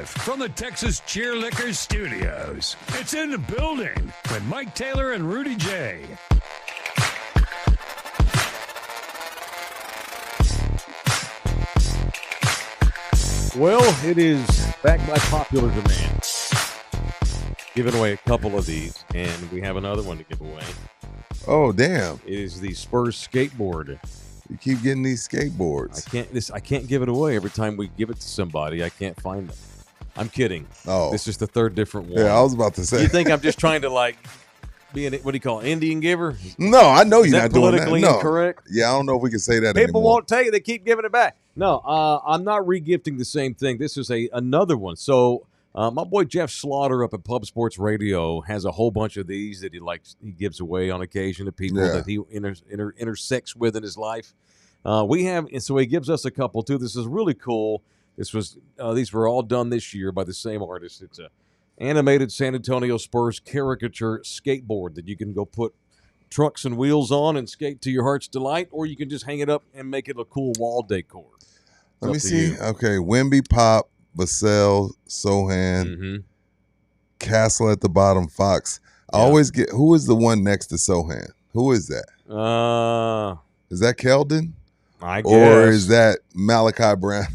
live from the Texas Cheerlickers Studios. It's In the Building with Mike Taylor and Rudy J. Well, it is back by popular demand. Giving away a couple of these, and we have another one to give away. Oh, damn. It is the Spurs skateboard. You keep getting these skateboards. I can't give it away. Every time we give it to somebody, I can't find them. I'm kidding. Oh. This is the third different one. Yeah, I was about to say. You think I'm just trying to, be what do you call it, Indian giver? No, I know you're not doing that. Politically incorrect? Yeah, I don't know if we can say that People anymore. won't take it. They keep giving it back. No, I'm not re-gifting the same thing. This is another one. So my boy Jeff Slaughter up at Pub Sports Radio has a whole bunch of these that he gives away on occasion to people that he intersects with in his life. So he gives us a couple too. This is really cool. These were all done this year by the same artist. It's a animated San Antonio Spurs caricature skateboard that you can go put trucks and wheels on and skate to your heart's delight, or you can just hang it up and make it a cool wall decor. Let me see. Okay, Wemby, Pop, Vassell, Sohan, Castle at the bottom, Fox. I always get, who is the one next to Sohan? Who is that? Is that Keldon? I guess. Or is that Malachi Brown?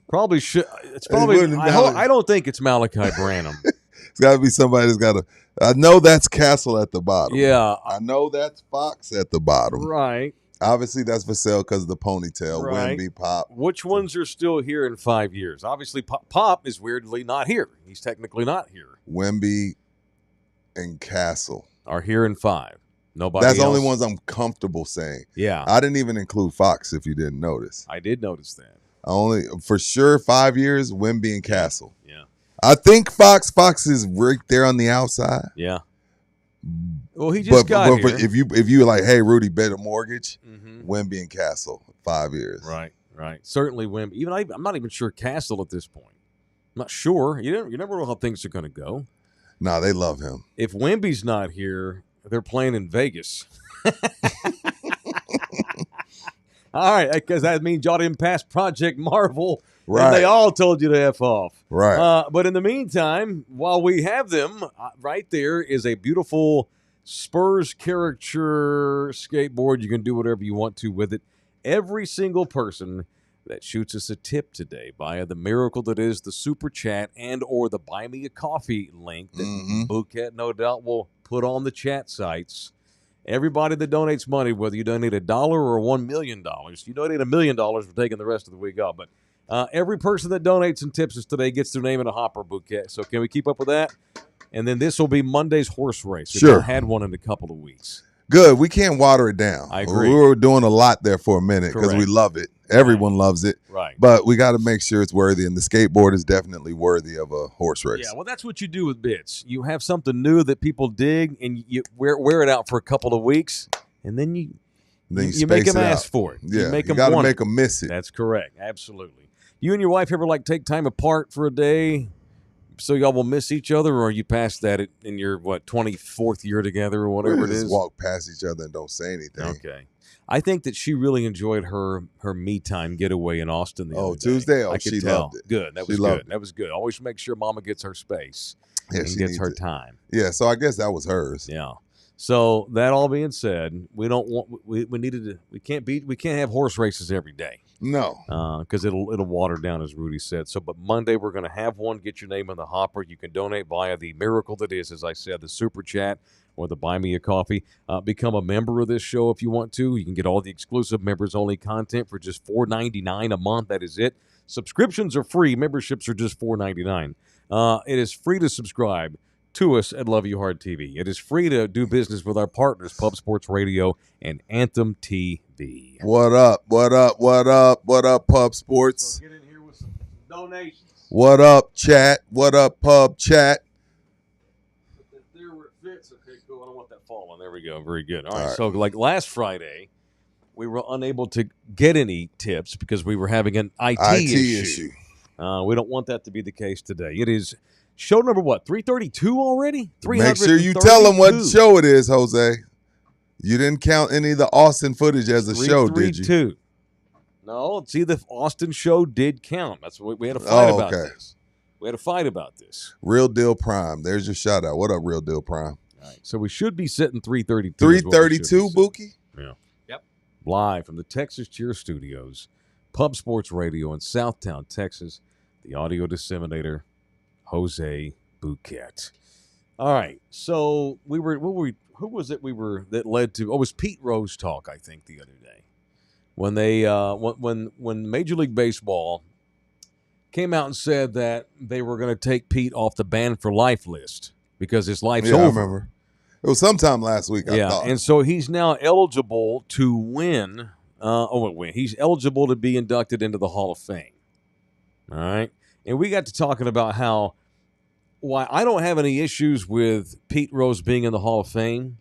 Probably should. It's probably. I don't think it's Malachi Branham. It's got to be somebody that's got to. I know that's Castle at the bottom. Yeah. I know that's Fox at the bottom. Right. Obviously, that's Vassell because of the ponytail. Right. Wemby, Pop. Which ones are still here in 5 years? Obviously, Pop is weirdly not here. He's technically not here. Wemby and Castle are here in 5. Nobody That's the else. only ones I'm comfortable saying. Yeah. I didn't even include Fox, if you didn't notice. I did notice that. For sure, 5 years, Wemby and Castle. Yeah. I think Fox is right there on the outside. Yeah. Well, he just got here. If you like, hey, Rudy, bet a mortgage, Wemby and Castle, 5 years. Right. Certainly Wemby. I'm not even sure Castle at this point. I'm not sure. You never know how things are going to go. No, they love him. If Wemby's not here, they're playing in Vegas. All right, because that means y'all didn't pass Project Marvel, right? And they all told you to F off, right? But in the meantime, while we have them, right there is a beautiful Spurs caricature skateboard. You can do whatever you want to with it. Every single person that shoots us a tip today via the miracle that is the Super Chat and or the Buy Me a Coffee link that Bouquet, no doubt, will put on the chat sites. Everybody that donates money, whether you donate $1 or $1 million, you donate $1 million, we're taking the rest of the week off. But every person that donates and tips us today gets their name in a hopper, Bouquet. So can we keep up with that? And then this will be Monday's horse race. Sure. We've had one in a couple of weeks. Good. We can't water it down. I agree. We were doing a lot there for a minute because we love it. Everyone loves it. Right. But we got to make sure it's worthy, and the skateboard is definitely worthy of a horse race. Yeah, well, that's what you do with bits. You have something new that people dig, and you wear it out for a couple of weeks, and then you make them ask for it. Yeah, you got to make them miss it. That's correct. Absolutely. You and your wife ever take time apart for a day so y'all will miss each other, or are you past that in your 24th year together or whatever it is? Walk past each other and don't say anything. Okay. I think that she really enjoyed her me time getaway in Austin the other day. Tuesday? I could tell. Loved it. Good. That was good. That was good. Always make sure Mama gets her space and gets her time. Yeah, so I guess that was hers. Yeah. So that all being said, we can't have horse races every day. No. Because it'll water down, as Rudy said. So, but Monday we're going to have one. Get your name in the hopper. You can donate via the miracle that is, as I said, the Super Chat or the Buy Me a Coffee. Become a member of this show if you want to. You can get all the exclusive members-only content for just $4.99 a month. That is it. Subscriptions are free. Memberships are just $4.99. It is free to subscribe to us at Love You Hard TV. It is free to do business with our partners, Pub Sports Radio and Anthem TV. What up? What up? What up? What up, Pub Sports? So get in here with some donations. What up, chat? What up, Pub Chat? Put that there where it fits. Okay, cool. I don't want that falling. There we go. Very good. All right. So last Friday, we were unable to get any tips because we were having an IT issue. We don't want that to be the case today. It is show number 332 already? Make sure you tell them what show it is, Jose. You didn't count any of the Austin footage as a show, did you? No, see, the Austin show did count. That's what we had a fight about this. We had a fight about this. Real Deal Prime. There's your shout out. What up, Real Deal Prime? All right. So we should be sitting 332. 332, Bookie? Yeah. Yep. Live from the Texas Cheer Studios, Pub Sports Radio in Southtown, Texas. The audio disseminator, Jose Bouquet. All right. So who was it that led to? Oh, it was Pete Rose talk, I think, the other day. When they when Major League Baseball came out and said that they were going to take Pete off the banned for life list because his life's over. I remember. It was sometime last week, I thought. And so he's now eligible to win. He's eligible to be inducted into the Hall of Fame. All right? And we got to talking about why I don't have any issues with Pete Rose being in the Hall of Fame.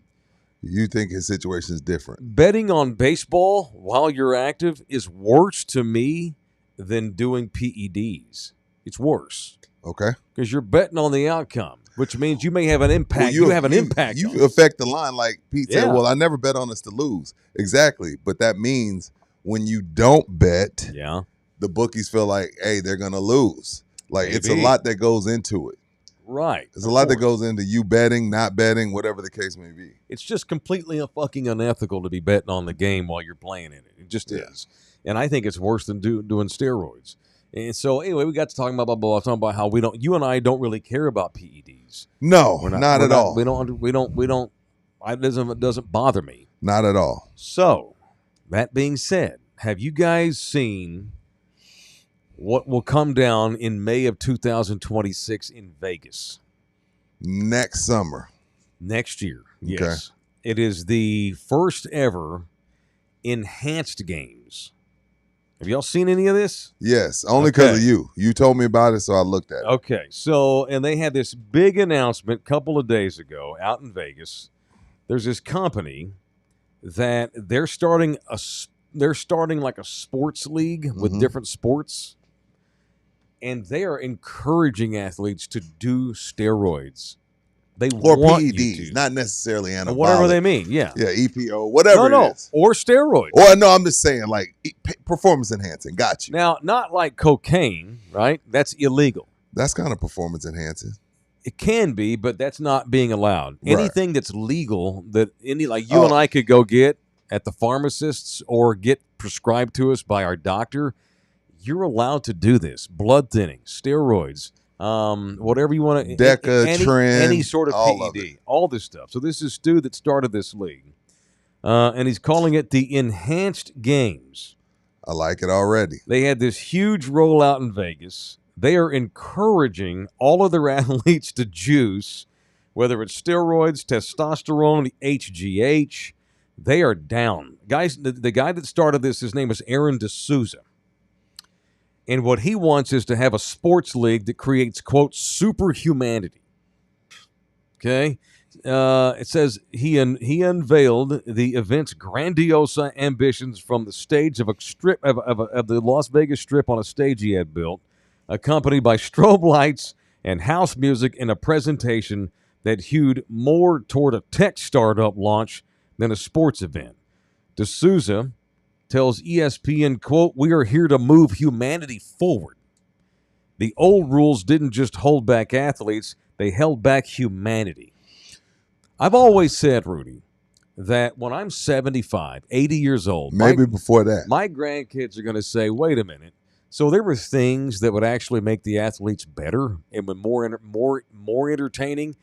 You think his situation is different? Betting on baseball while you're active is worse to me than doing PEDs. It's worse. Okay. Because you're betting on the outcome, which means you may have an impact. Well, you have an impact. You affect the line like Pete said, well, I never bet on us to lose. Exactly. But that means when you don't bet, the bookies feel like, hey, they're going to lose. Like, it's a lot that goes into it. Right. There's a lot that goes into you betting, not betting, whatever the case may be. It's just completely fucking unethical to be betting on the game while you're playing in it. It just is. And I think it's worse than doing steroids. And so anyway, we got to talking about how you and I don't really care about PEDs. No, not at all. We don't. It doesn't bother me. Not at all. So that being said, have you guys seen what will come down in May of 2026 in Vegas? Next summer. Next year. Yes. Okay. It is the first ever enhanced games. Have y'all seen any of this? Yes, only because of you. You told me about it, so I looked at it. Okay. So, and they had this big announcement a couple of days ago out in Vegas. There's this company that they're starting like a sports league with different sports. And they are encouraging athletes to do steroids. They want PEDs, you to. not necessarily anabolic. Whatever they mean, yeah. Yeah, EPO, whatever it is. Or steroids. Or no, I'm just saying like performance enhancing. Got you. Now, not like cocaine, right? That's illegal. That's kind of performance enhancing. It can be, but that's not being allowed. Right. Anything that's legal that you and I could go get at the pharmacists or get prescribed to us by our doctor, you're allowed to do this. Blood thinning, steroids, whatever you want to. DECA, Tren, any sort of PED, all this stuff. So this is Stu that started this league, and he's calling it the Enhanced Games. I like it already. They had this huge rollout in Vegas. They are encouraging all of their athletes to juice, whether it's steroids, testosterone, HGH. They are down. Guys, the guy that started this, his name is Aaron D'Souza. And what he wants is to have a sports league that creates, quote, superhumanity. Okay? It says he unveiled the event's grandiose ambitions from the stage of a strip of the Las Vegas Strip on a stage he had built, accompanied by strobe lights and house music in a presentation that hewed more toward a tech startup launch than a sports event. D'Souza tells ESPN, quote, "We are here to move humanity forward. The old rules didn't just hold back athletes, they held back humanity." I've always said, Rudy, that when I'm 75, 80 years old, maybe before that, my grandkids are going to say, wait a minute. So there were things that would actually make the athletes better and more entertaining,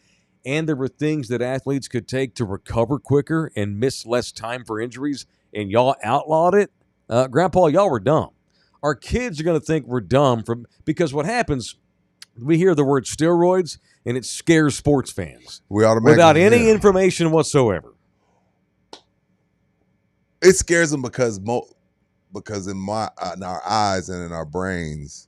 and there were things that athletes could take to recover quicker and miss less time for injuries, and y'all outlawed it. Grandpa, y'all were dumb. Our kids are going to think we're dumb because what happens, we hear the word steroids, and it scares sports fans without any information whatsoever. It scares them because in our eyes and in our brains,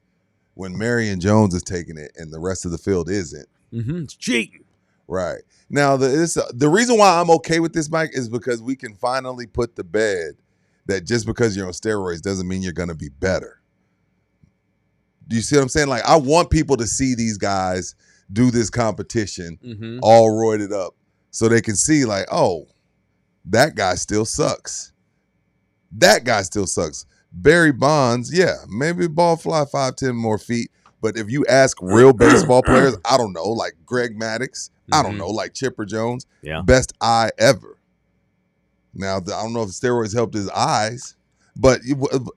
when Marion Jones is taking it and the rest of the field isn't, it's cheating. Right. Now, the reason why I'm okay with this, Mike, is because we can finally put to bed that just because you're on steroids doesn't mean you're going to be better. Do you see what I'm saying? Like, I want people to see these guys do this competition all roided up so they can see, like, oh, that guy still sucks. That guy still sucks. Barry Bonds, yeah, maybe ball fly 5-10 more feet, But if you ask real baseball players, I don't know, like Greg Maddux, I don't know, like Chipper Jones, best eye ever. Now, I don't know if steroids helped his eyes, but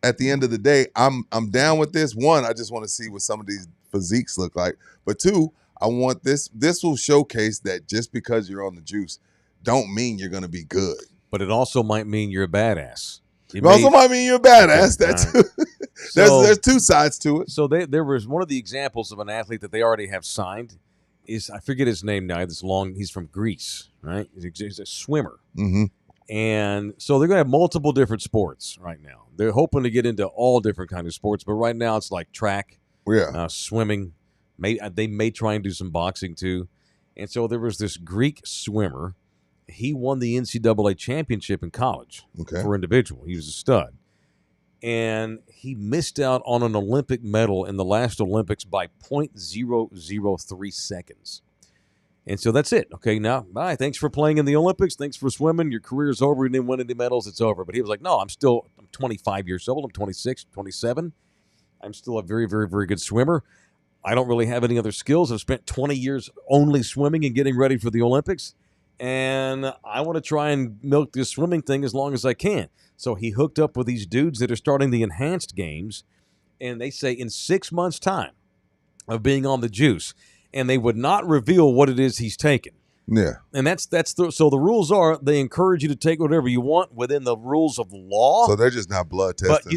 at the end of the day, I'm down with this. One, I just want to see what some of these physiques look like. But two, I want this will showcase that just because you're on the juice don't mean you're going to be good. But it also might mean you're a badass. It also might mean you're a badass. There's two sides to it. So there was one of the examples of an athlete that they already have signed. I forget his name now. He's from Greece, right? He's a swimmer. Mm-hmm. And so they're going to have multiple different sports right now. They're hoping to get into all different kinds of sports, but right now it's like track, swimming. They may try and do some boxing too. And so there was this Greek swimmer. He won the NCAA championship in college for individual. He was a stud. And he missed out on an Olympic medal in the last Olympics by 0.003 seconds. And so that's it. Okay, now, bye. Thanks for playing in the Olympics. Thanks for swimming. Your career's over. You didn't win any medals. It's over. But he was like, no, I'm 25 years old. I'm 26, 27. I'm still a very, very, very good swimmer. I don't really have any other skills. I've spent 20 years only swimming and getting ready for the Olympics. And I want to try and milk this swimming thing as long as I can. So he hooked up with these dudes that are starting the enhanced games, and they say in 6 months' time of being on the juice, and they would not reveal what it is he's taking. Yeah. And so the rules are they encourage you to take whatever you want within the rules of the law. So they're just not blood testing. But you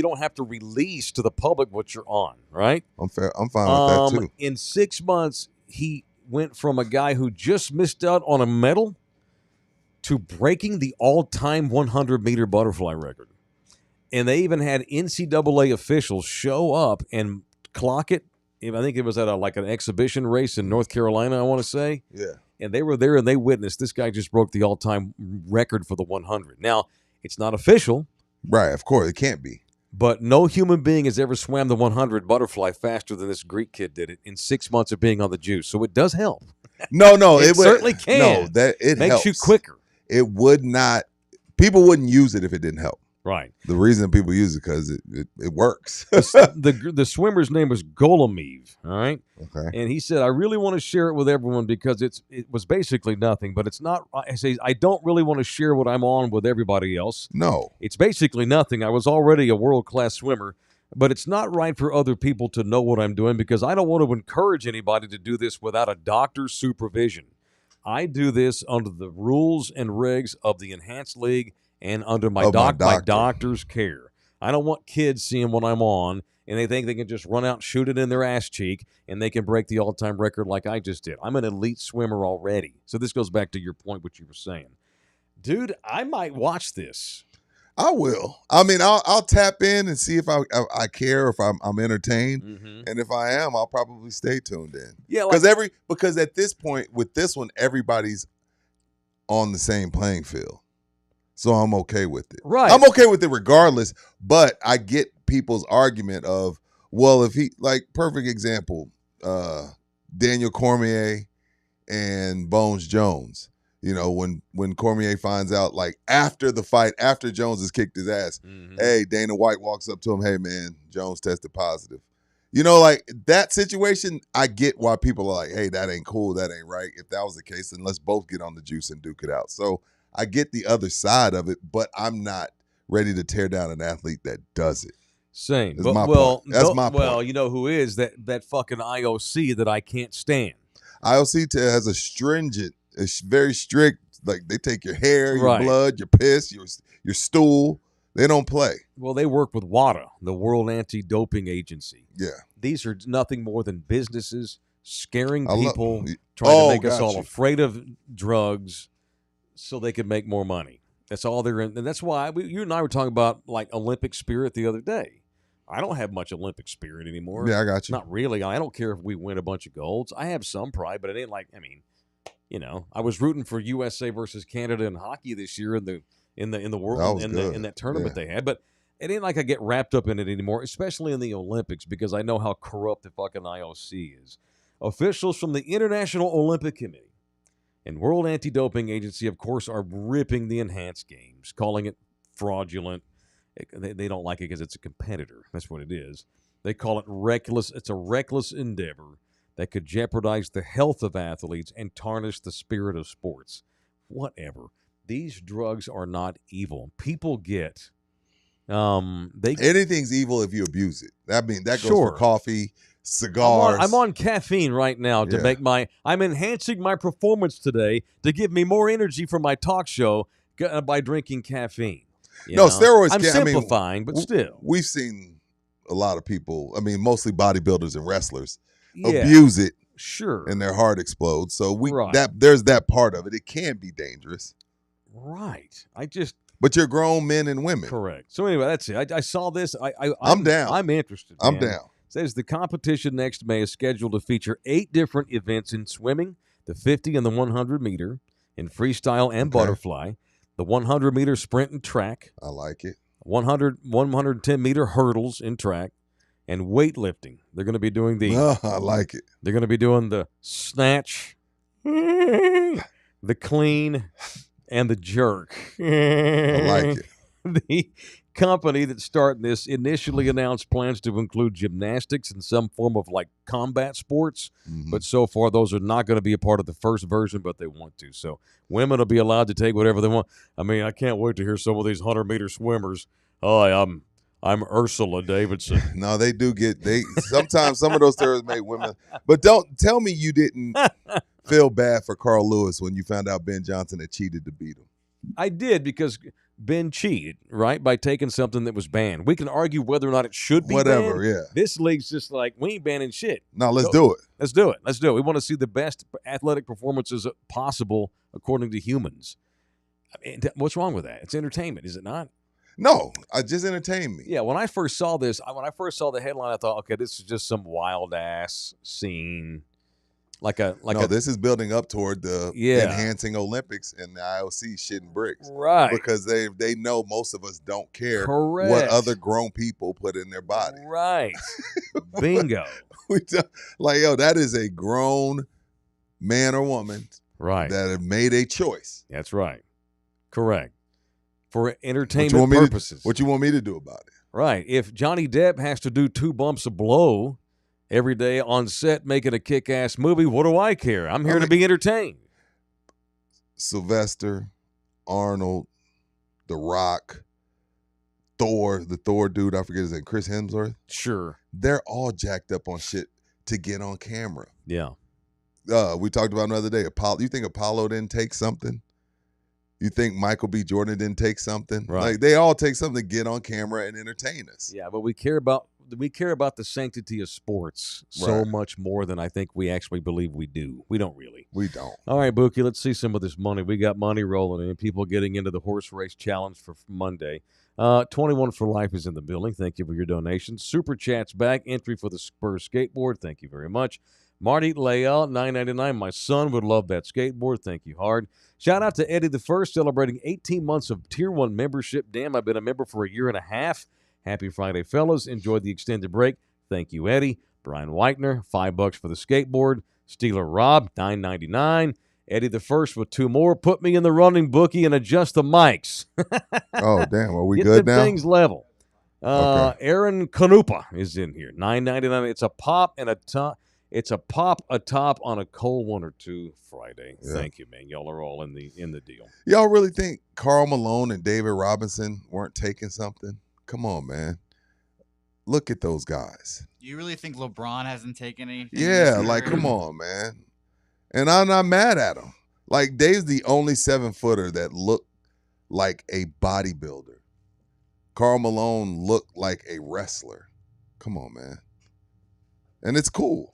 don't have to release to the public what you're on, right? I'm fine with that too. In 6 months, he went from a guy who just missed out on a medal to breaking the all-time 100-meter butterfly record. And they even had NCAA officials show up and clock it. I think it was at an exhibition race in North Carolina, I want to say. Yeah. And they were there and they witnessed this guy just broke the all-time record for the 100. Now, it's not official. Right, of course. It can't be. But no human being has ever swam the 100 butterfly faster than this Greek kid did it in 6 months of being on the juice. So it does help. No, it certainly can. No, it makes helps. you quicker. It would not. People wouldn't use it if it didn't help. Right. The reason people use it because it works. the swimmer's name was Golomev. All right. Okay. And he said, I really want to share it with everyone because it was basically nothing, but it's not. I say I don't really want to share what I'm on with everybody else. No. It's basically nothing. I was already a world-class swimmer, but it's not right for other people to know what I'm doing because I don't want to encourage anybody to do this without a doctor's supervision. I do this under the rules and regs of the Enhanced League and under my doctor's care. I don't want kids seeing what I'm on and they think they can just run out and shoot it in their ass cheek and they can break the all-time record like I just did. I'm an elite swimmer already. So this goes back to your point, what you were saying. Dude, I might watch this. I will. I mean, I'll tap in and see if I care, if I'm entertained, and if I am, I'll probably stay tuned in. Yeah, because at this point with this one, everybody's on the same playing field, so I'm okay with it. Right, I'm okay with it regardless. But I get people's argument of, well, if he perfect example, Daniel Cormier and Bones Jones. You know, when Cormier finds out, after the fight, after Jones has kicked his ass, hey, Dana White walks up to him, hey, man, Jones tested positive. You know, that situation, I get why people are like, hey, that ain't cool, that ain't right. If that was the case, then let's both get on the juice and duke it out. So I get the other side of it, but I'm not ready to tear down an athlete that does it. Same. That's my point. Well, you know who is that fucking IOC that I can't stand. IOC has a stringent, it's very strict. They take your hair, your blood, your piss, your stool. They don't play. Well, they work with WADA, the World Anti-Doping Agency. Yeah. These are nothing more than businesses scaring people, trying to make us all afraid of drugs so they can make more money. That's all they're in. And that's why you and I were talking about Olympic spirit the other day. I don't have much Olympic spirit anymore. Yeah, I got you. Not really. I don't care if we win a bunch of golds. I have some pride, but it ain't I was rooting for USA versus Canada in hockey this year in the world in that tournament they had, but it ain't like I get wrapped up in it anymore, especially in the Olympics because I know how corrupt the fucking IOC is. Officials from the International Olympic Committee and World Anti-Doping Agency, of course, are ripping the enhanced games, calling it fraudulent. They don't like it because it's a competitor. That's what it is. They call it reckless. It's a reckless endeavor that could jeopardize the health of athletes and tarnish the spirit of sports. Whatever. These drugs are not evil. People get anything's evil if you abuse it. That goes Sure. for coffee, cigars. I'm on caffeine right now to make I'm enhancing my performance today to give me more energy for my talk show by drinking caffeine. Steroids. I'm simplifying, but still. We've seen a lot of people, mostly bodybuilders and wrestlers, abuse it. Sure. And their heart explodes. So there's that part of it. It can be dangerous. Right. But you're grown men and women. Correct. So anyway, that's it. I saw this. I'm down. I'm interested. I'm down. It says the competition next May is scheduled to feature 8 different events in swimming, the 50 and the 100 meter, in freestyle and butterfly, the 100 meter sprint and track. I like it. 110 meter hurdles in track, and weightlifting. They're going to be doing I like it. They're going to be doing the snatch, the clean, and the jerk. I like it. The company that's starting this initially announced plans to include gymnastics and some form of combat sports, but so far those are not going to be a part of the first version, but they want to. So women will be allowed to take whatever they want. I can't wait to hear some of these 100-meter swimmers. Hi, I'm Ursula Davidson. No, they do sometimes some of those steroids make women. But don't tell me you didn't feel bad for Carl Lewis when you found out Ben Johnson had cheated to beat him. I did, because Ben cheated, right, by taking something that was banned. We can argue whether or not it should be whatever, banned. yeah. This league's just like, we ain't banning shit. No, let's do it. Let's do it. Let's do it. We want to see the best athletic performances possible according to humans. What's wrong with that? It's entertainment, is it not? No, just entertain me. Yeah, when I first saw this, when I first saw the headline, I thought, okay, this is just some wild-ass scene. This is building up toward the enhancing Olympics and the IOC shitting bricks. Right. Because they know most of us don't care Correct. what other grown people put in their body. Right. Bingo. That is a grown man or woman that have made a choice. That's right. Correct. For entertainment purposes. What you want me to do about it? Right. If Johnny Depp has to do 2 bumps of blow every day on set making a kick-ass movie, what do I care? I'm here to be entertained. Sylvester, Arnold, The Rock, Thor, the Thor dude, I forget his name, Chris Hemsworth. Sure. They're all jacked up on shit to get on camera. Yeah. We talked about another day. You think Apollo didn't take something? You think Michael B. Jordan didn't take something? Right. They all take something to get on camera and entertain us. Yeah, but we care about the sanctity of sports so much more than I think we actually believe we do. We don't really. We don't. All right, Bookie, let's see some of this money. We got money rolling in. People getting into the horse race challenge for Monday. 21 for Life is in the building. Thank you for your donation. Super Chat's back. Entry for the Spurs skateboard. Thank you very much. Marty Layout, $9.99. My son would love that skateboard. Thank you hard. Shout out to Eddie the First, celebrating 18 months of Tier 1 membership. Damn, I've been a member for a year and a half. Happy Friday, fellas. Enjoyed the extended break. Thank you, Eddie. Brian Whitener, $5 for the skateboard. Steeler Rob, $9.99. Eddie the First with 2 more. Put me in the running, Bookie, and adjust the mics. Oh, damn. Are we Get good the now? things level. Okay. Aaron Canupa is in here. $9.99. It's a pop and a top. It's a pop atop on a cold 1 or 2 Friday. Yeah. Thank you, man. Y'all are all in the deal. Y'all really think Karl Malone and David Robinson weren't taking something? Come on, man. Look at those guys. You really think LeBron hasn't taken anything? Yeah, come on, man. And I'm not mad at him. Dave's the only 7-footer that looked like a bodybuilder. Karl Malone looked like a wrestler. Come on, man. And it's cool.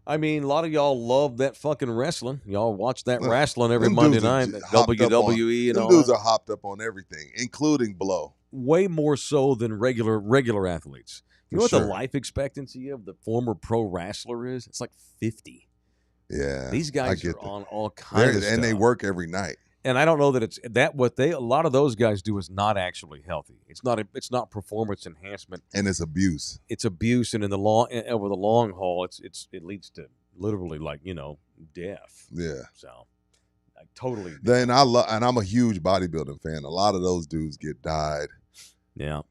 I mean, a lot of y'all love that fucking wrestling. Y'all watch that wrestling every Monday night, WWE and all that. Them dudes are hopped up on everything, including blow. Way more so than regular athletes. You know what sure. the life expectancy of the former pro wrestler is? It's like 50. Yeah. These guys are on all kinds of stuff. And they work every night. And I don't know that it's that a lot of those guys do is not actually healthy. It's not performance enhancement. And it's abuse. It's abuse, and over the long haul, it leads to literally death. Yeah. So I totally. And I'm a huge bodybuilding fan. A lot of those dudes get dyed. Yeah.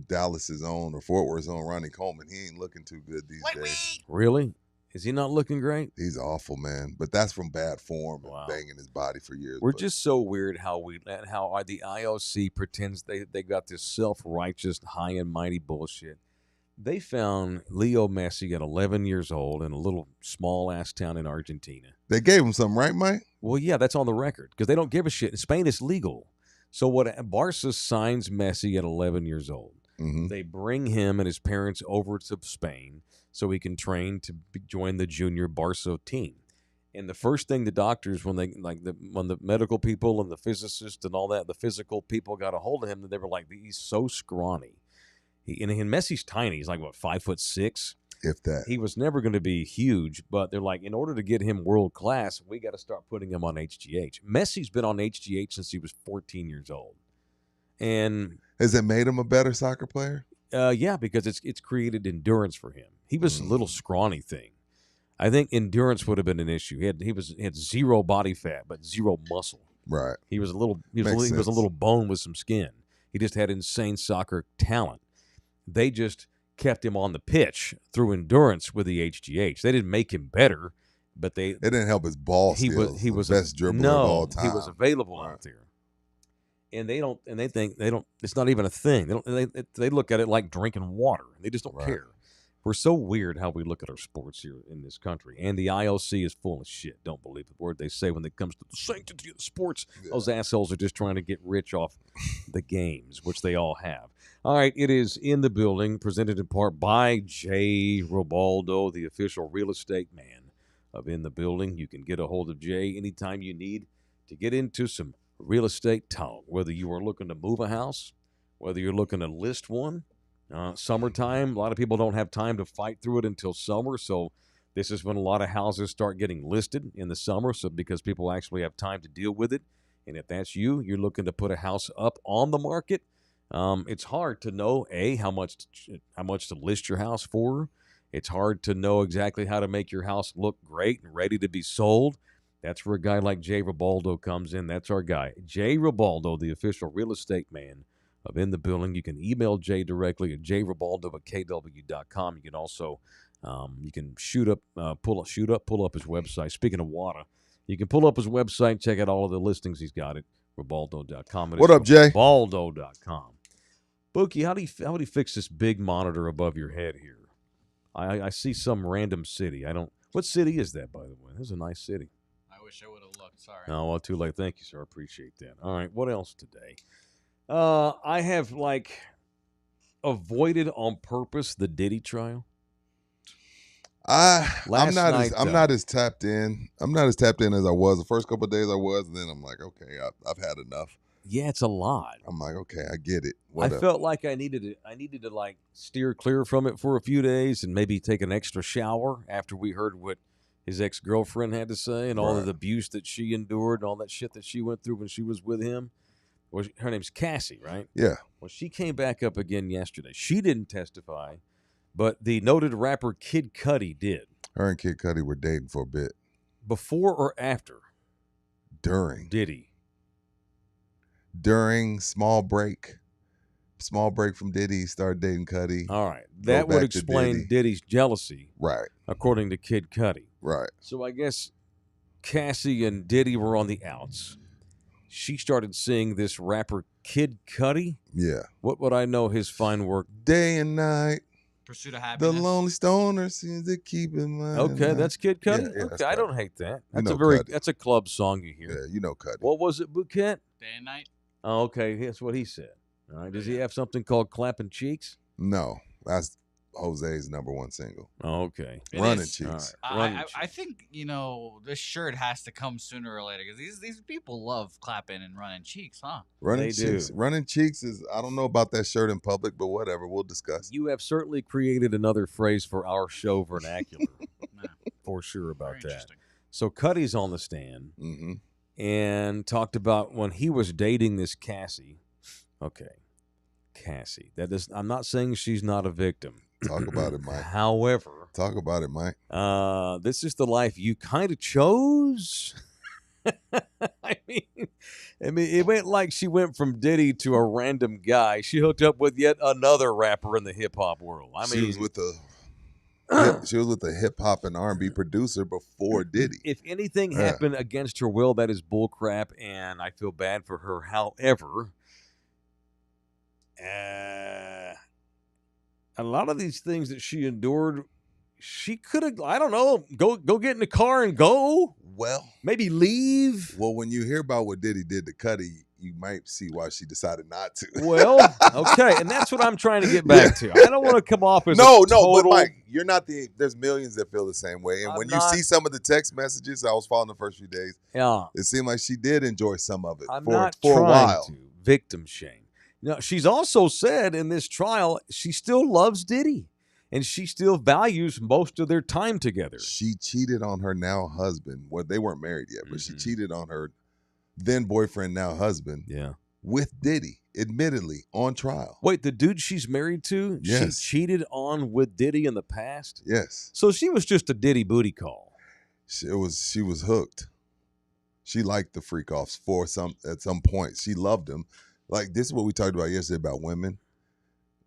Dallas's own or Fort Worth's own Ronnie Coleman. He ain't looking too good these days. Really? Is he not looking great? He's awful, man. But that's from bad form and Wow. banging his body for years. We're just so weird how the IOC pretends they got this self-righteous, high and mighty bullshit. They found Leo Messi at 11 years old in a little small-ass town in Argentina. They gave him something, right, Mike? Well, yeah, that's on the record because they don't give a shit. In Spain, it's legal. So Barca signs Messi at 11 years old. Mm-hmm. They bring him and his parents over to Spain so he can train to join the junior Barca team. And the first thing the doctors, when the medical people and the physicists and all that, the physical people got a hold of him, they were like, he's so scrawny. And Messi's tiny. He's like, 5'6"? If that. He was never going to be huge, but they're like, in order to get him world class, we got to start putting him on HGH. Messi's been on HGH since he was 14 years old. And has it made him a better soccer player? Yeah, because it's created endurance for him. He was a little scrawny thing. I think endurance would have been an issue. He had zero body fat, but zero muscle. Right. He was a little bone with some skin. He just had insane soccer talent. They just kept him on the pitch through endurance with the HGH. They didn't make him better, but it didn't help his ball skills. He was the best dribbler of all time. He was available out there. And they think it's not even a thing. They look at it like drinking water. They just don't care. We're so weird how we look at our sports here in this country. And the IOC is full of shit. Don't believe the word they say when it comes to the sanctity of the sports. Yeah. Those assholes are just trying to get rich off the games, which they all have. All right, it is in the building, presented in part by Jay Robaldo, the official real estate man of In the Building. You can get a hold of Jay anytime you need to get into some real estate talk, whether you are looking to move a house, whether you're looking to list one. Summertime, a lot of people don't have time to fight through it until summer, so this is when a lot of houses start getting listed in the summer, so because people actually have time to deal with it. And if that's you're looking to put a house up on the market, it's hard to know how much to list your house for. It's hard to know exactly how to make your house look great and ready to be sold. That's where a guy like Jay Robaldo comes in. That's our guy, Jay Robaldo, the official real estate man of In the Building. You can email Jay directly at jrobaldo@kw.com. You can also you can pull up his website. Speaking of water, you can pull up his website, check out all of the listings he's got at robaldo.com. What up, Jay? Robaldo.com. Bookie, how do you fix this big monitor above your head here? I see some random city. What city is that, by the way? This is a nice city. I wish I would have looked. Sorry. Oh, well, too late. Thank you, sir. I appreciate that. All right, what else today? I have avoided on purpose the Diddy trial. I'm not as tapped in. I'm not as tapped in as I was the first couple of days. I was, and then I'm like, okay, I've had enough. Yeah, it's a lot. I'm like, okay, I get it. I felt like I needed to steer clear from it for a few days and maybe take an extra shower after we heard what his ex-girlfriend had to say and all of the abuse that she endured and all that shit that she went through when she was with him. Well, her name's Cassie, right? Yeah. Well, she came back up again yesterday. She didn't testify, but the noted rapper Kid Cudi did. Her and Kid Cudi were dating for a bit. Before or after? During. Diddy. During small break from Diddy, started dating Cudi. All right. That would explain Diddy's jealousy. Right. According to Kid Cudi. Right. So I guess Cassie and Diddy were on the outs. She started seeing this rapper Kid Cudi. Yeah. What would I know his fine work? Day and night. Pursuit of Happiness. The Lonely Stoner seems to keep in mind. Okay, that's Kid Cudi. Yeah, okay, I don't hate that. Cudi. That's a club song you hear. Yeah, you know Cudi. What was it, Bouquet? Day and Night. Oh, okay, that's what he said. All right. Does he have something called Clapping Cheeks? No, that's Jose's #1 single. Oh, okay. Running Cheeks. Right. I think, this shirt has to come sooner or later because these people love clapping and running cheeks, huh? Running Cheeks. Running Cheeks is, I don't know about that shirt in public, but whatever, we'll discuss. You have certainly created another phrase for our show vernacular. For sure about that. So Cudi's on the stand and talked about when he was dating this Cassie. Okay. Cassie. I'm not saying she's not a victim. Talk about it, Mike. However, talk about it, Mike. This is the life you kind of chose. I mean, it went like she went from Diddy to a random guy. She hooked up with yet another rapper in the hip hop world. She was with the hip hop and R&B producer before Diddy. If anything happened against her will, that is bullcrap, and I feel bad for her. However, a lot of these things that she endured, she could have, I don't know, go get in the car and go. Well, maybe leave. Well, when you hear about what Diddy did to Cudi, you might see why she decided not to. Well, okay, and that's what I'm trying to get back to. I don't want to come off as no, total... but Mike, you're not there's millions that feel the same way. And when you see some of the text messages, I was following the first few days. Yeah, it seemed like she did enjoy some of it I'm for not a while. To victim shame. Now, she's also said in this trial she still loves Diddy. And she still values most of their time together. She cheated on her now husband. Well, they weren't married yet, but she cheated on her then boyfriend, now husband. Yeah. With Diddy, admittedly, on trial. Wait, the dude she's married to, yes. She cheated on with Diddy in the past? Yes. So she was just a Diddy booty call. She was hooked. She liked the freak offs at some point. She loved him. Like, this is what we talked about yesterday about women.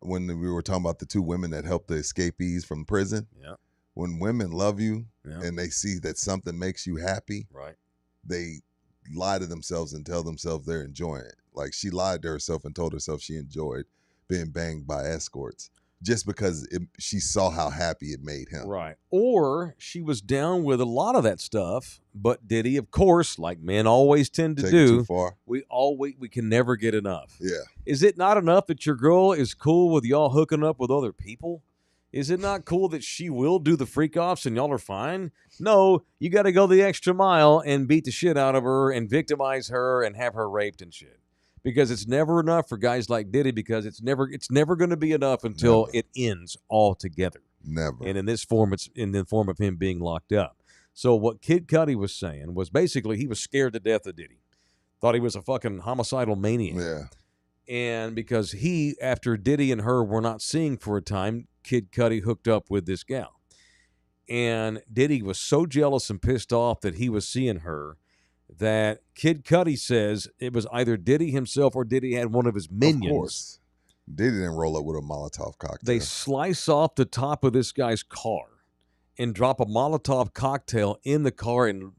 When we were talking about the two women that helped the escapees from prison. Yeah. When women love you and they see that something makes you happy, right? They lie to themselves and tell themselves they're enjoying it. Like, she lied to herself and told herself she enjoyed being banged by escorts just because she saw how happy it made him. Right. Or she was down with a lot of that stuff, but Diddy, of course, like men always tend to do, too far. We can never get enough. Yeah. Is it not enough that your girl is cool with y'all hooking up with other people? Is it not cool that she will do the freak offs and y'all are fine? No, you got to go the extra mile and beat the shit out of her and victimize her and have her raped and shit. Because it's never enough for guys like Diddy, because it's never going to be enough until it ends altogether. Never. And in this form, it's in the form of him being locked up. So what Kid Cudi was saying was basically he was scared to death of Diddy. Thought he was a fucking homicidal maniac. Yeah. And because he, after Diddy and her were not seeing for a time, Kid Cudi hooked up with this gal. And Diddy was so jealous and pissed off that he was seeing her that Kid Cudi says it was either Diddy himself or Diddy had one of his minions. Of course. Diddy didn't roll up with a Molotov cocktail. They slice off the top of this guy's car and drop a Molotov cocktail in the car and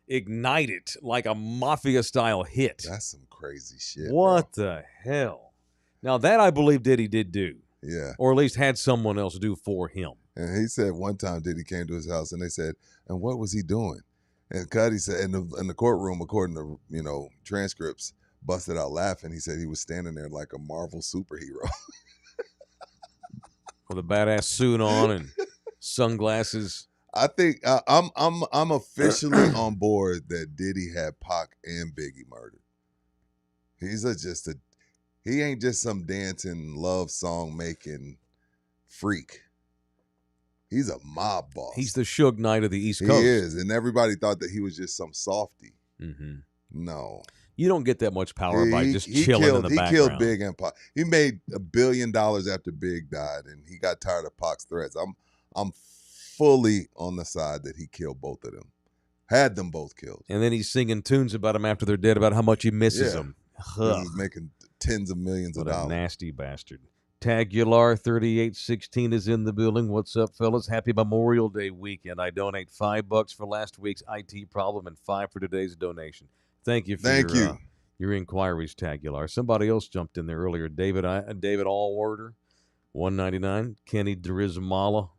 ignite it like a mafia-style hit. That's some crazy shit. What the hell? Now, that I believe Diddy did do. Yeah. Or at least had someone else do for him. And he said one time Diddy came to his house and they said, and what was he doing? And Cudi said, in the courtroom, according to, transcripts, busted out laughing. He said he was standing there like a Marvel superhero. With a badass suit on and sunglasses. I think I'm officially on board that Diddy had Pac and Biggie murdered. He ain't just some dancing, love song making freak. He's a mob boss. He's the Suge Knight of the East Coast. He is, and everybody thought that he was just some softy. Mm-hmm. No. You don't get that much power by just chilling in the background. He killed Big and Pac. He made $1 billion after Big died, and he got tired of Pac's threats. I'm fully on the side that he killed both of them. Had them both killed. And then he's singing tunes about them after they're dead, about how much he misses them. He's making tens of millions of dollars. What a nasty bastard. Tagular 3816 is in the building. What's up, fellas? Happy Memorial Day weekend. I donate $5 for last week's IT problem and $5 for today's donation. Thank you for your inquiries, Tagular. Somebody else jumped in there earlier. David Allworder, $1.99. Kenny Derizamala,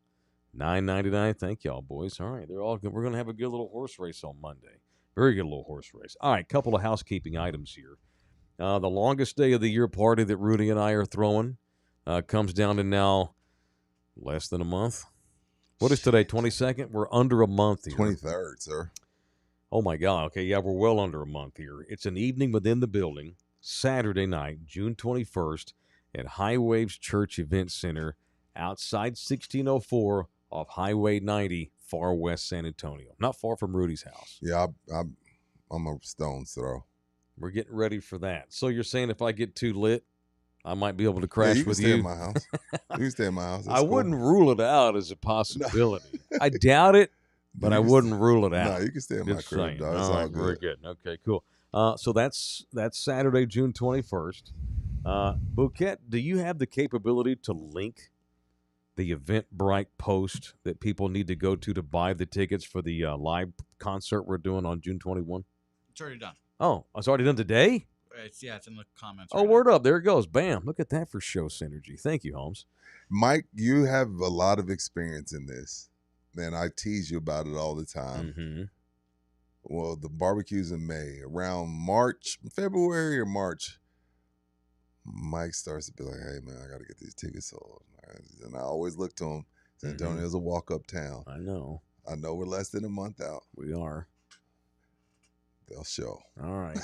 $9.99. Thank y'all, boys. All right, they're all good. We're gonna have a good little horse race on Monday. Very good little horse race. All right, couple of housekeeping items here. The longest day of the year party that Rudy and I are throwing comes down to now less than a month. What is today, 22nd? We're under a month here. 23rd, sir. Oh, my God. Okay, yeah, we're well under a month here. It's an evening within the building, Saturday night, June 21st, at High Waves Church Event Center outside 1604 off Highway 90, far west San Antonio. Not far from Rudy's house. Yeah, I'm a stone's throw. We're getting ready for that. So you're saying if I get too lit, I might be able to crash with you? You can stay in my house. You can stay in my house. I wouldn't rule it out as a possibility. No. I doubt it, but I wouldn't rule it out. No, you can stay in my Just crib, saying. dog. It's All all right, very good. good. Okay, cool. So that's Saturday, June 21st. Bouquet, do you have the capability to link the Eventbrite post that people need to go to buy the tickets for the live concert we're doing on June 21? It's already done. Oh, it's already done today? It's in the comments. Oh, right word now. up. There it goes. Bam. Look at that for show synergy. Thank you, Holmes. Mike, you have a lot of experience in this. Man, I tease you about it all the time. Mm-hmm. Well, the barbecue's in May. Around February or March, Mike starts to be like, hey, man, I got to get these tickets sold. And I always look to him. San Antonio's a walk-up town. I know. I know we're less than a month out. We are. They'll show. All right.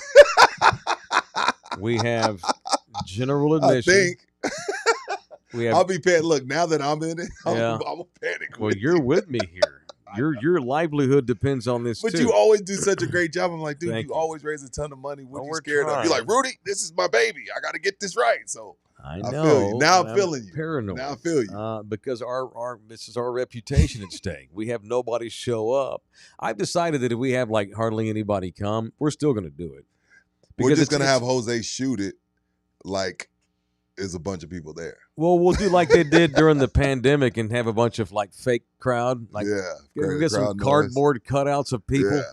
We have general admission. I think. We have, I'll be paying. Look, now that I'm in it, I'm a panic. well, you're with me here. Your livelihood depends on this, but too. you always do such a great job. I'm like, dude, Thank you you. always raise a ton of money. What Oh, you we're scared of? trying. You're like, Rudy, this is my baby. I got to get this right. So I I know. feel you. Now I'm and feeling you. Paranoid. Now I feel you. Because this is our reputation at stake. We have nobody show up. I've decided that if we have like hardly anybody come, we're still going to do it. We're Because just going to it's- have Jose shoot it like there's a bunch of people there. Well, we'll do like they did during the pandemic and have a bunch of like fake crowd. Like, yeah. we'll get some crowd noise. cardboard cutouts of people.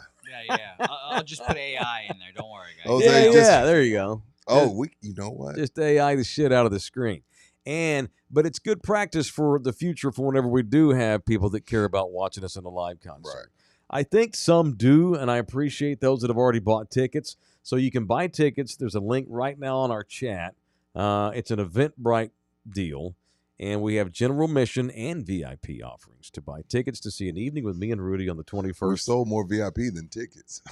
Yeah. Yeah. I'll just put AI in there. Don't worry, guys. Jose, Yeah, just- there you go. Oh, you know what? Just AI the shit out of the screen. But it's good practice for the future for whenever we do have people that care about watching us in a live concert. Right. I think some do, and I appreciate those that have already bought tickets. So you can buy tickets. There's a link right now on our chat. It's an Eventbrite deal, and we have general admission and VIP offerings to buy tickets to see an evening with me and Rudy on the 21st. We sold more VIP than tickets.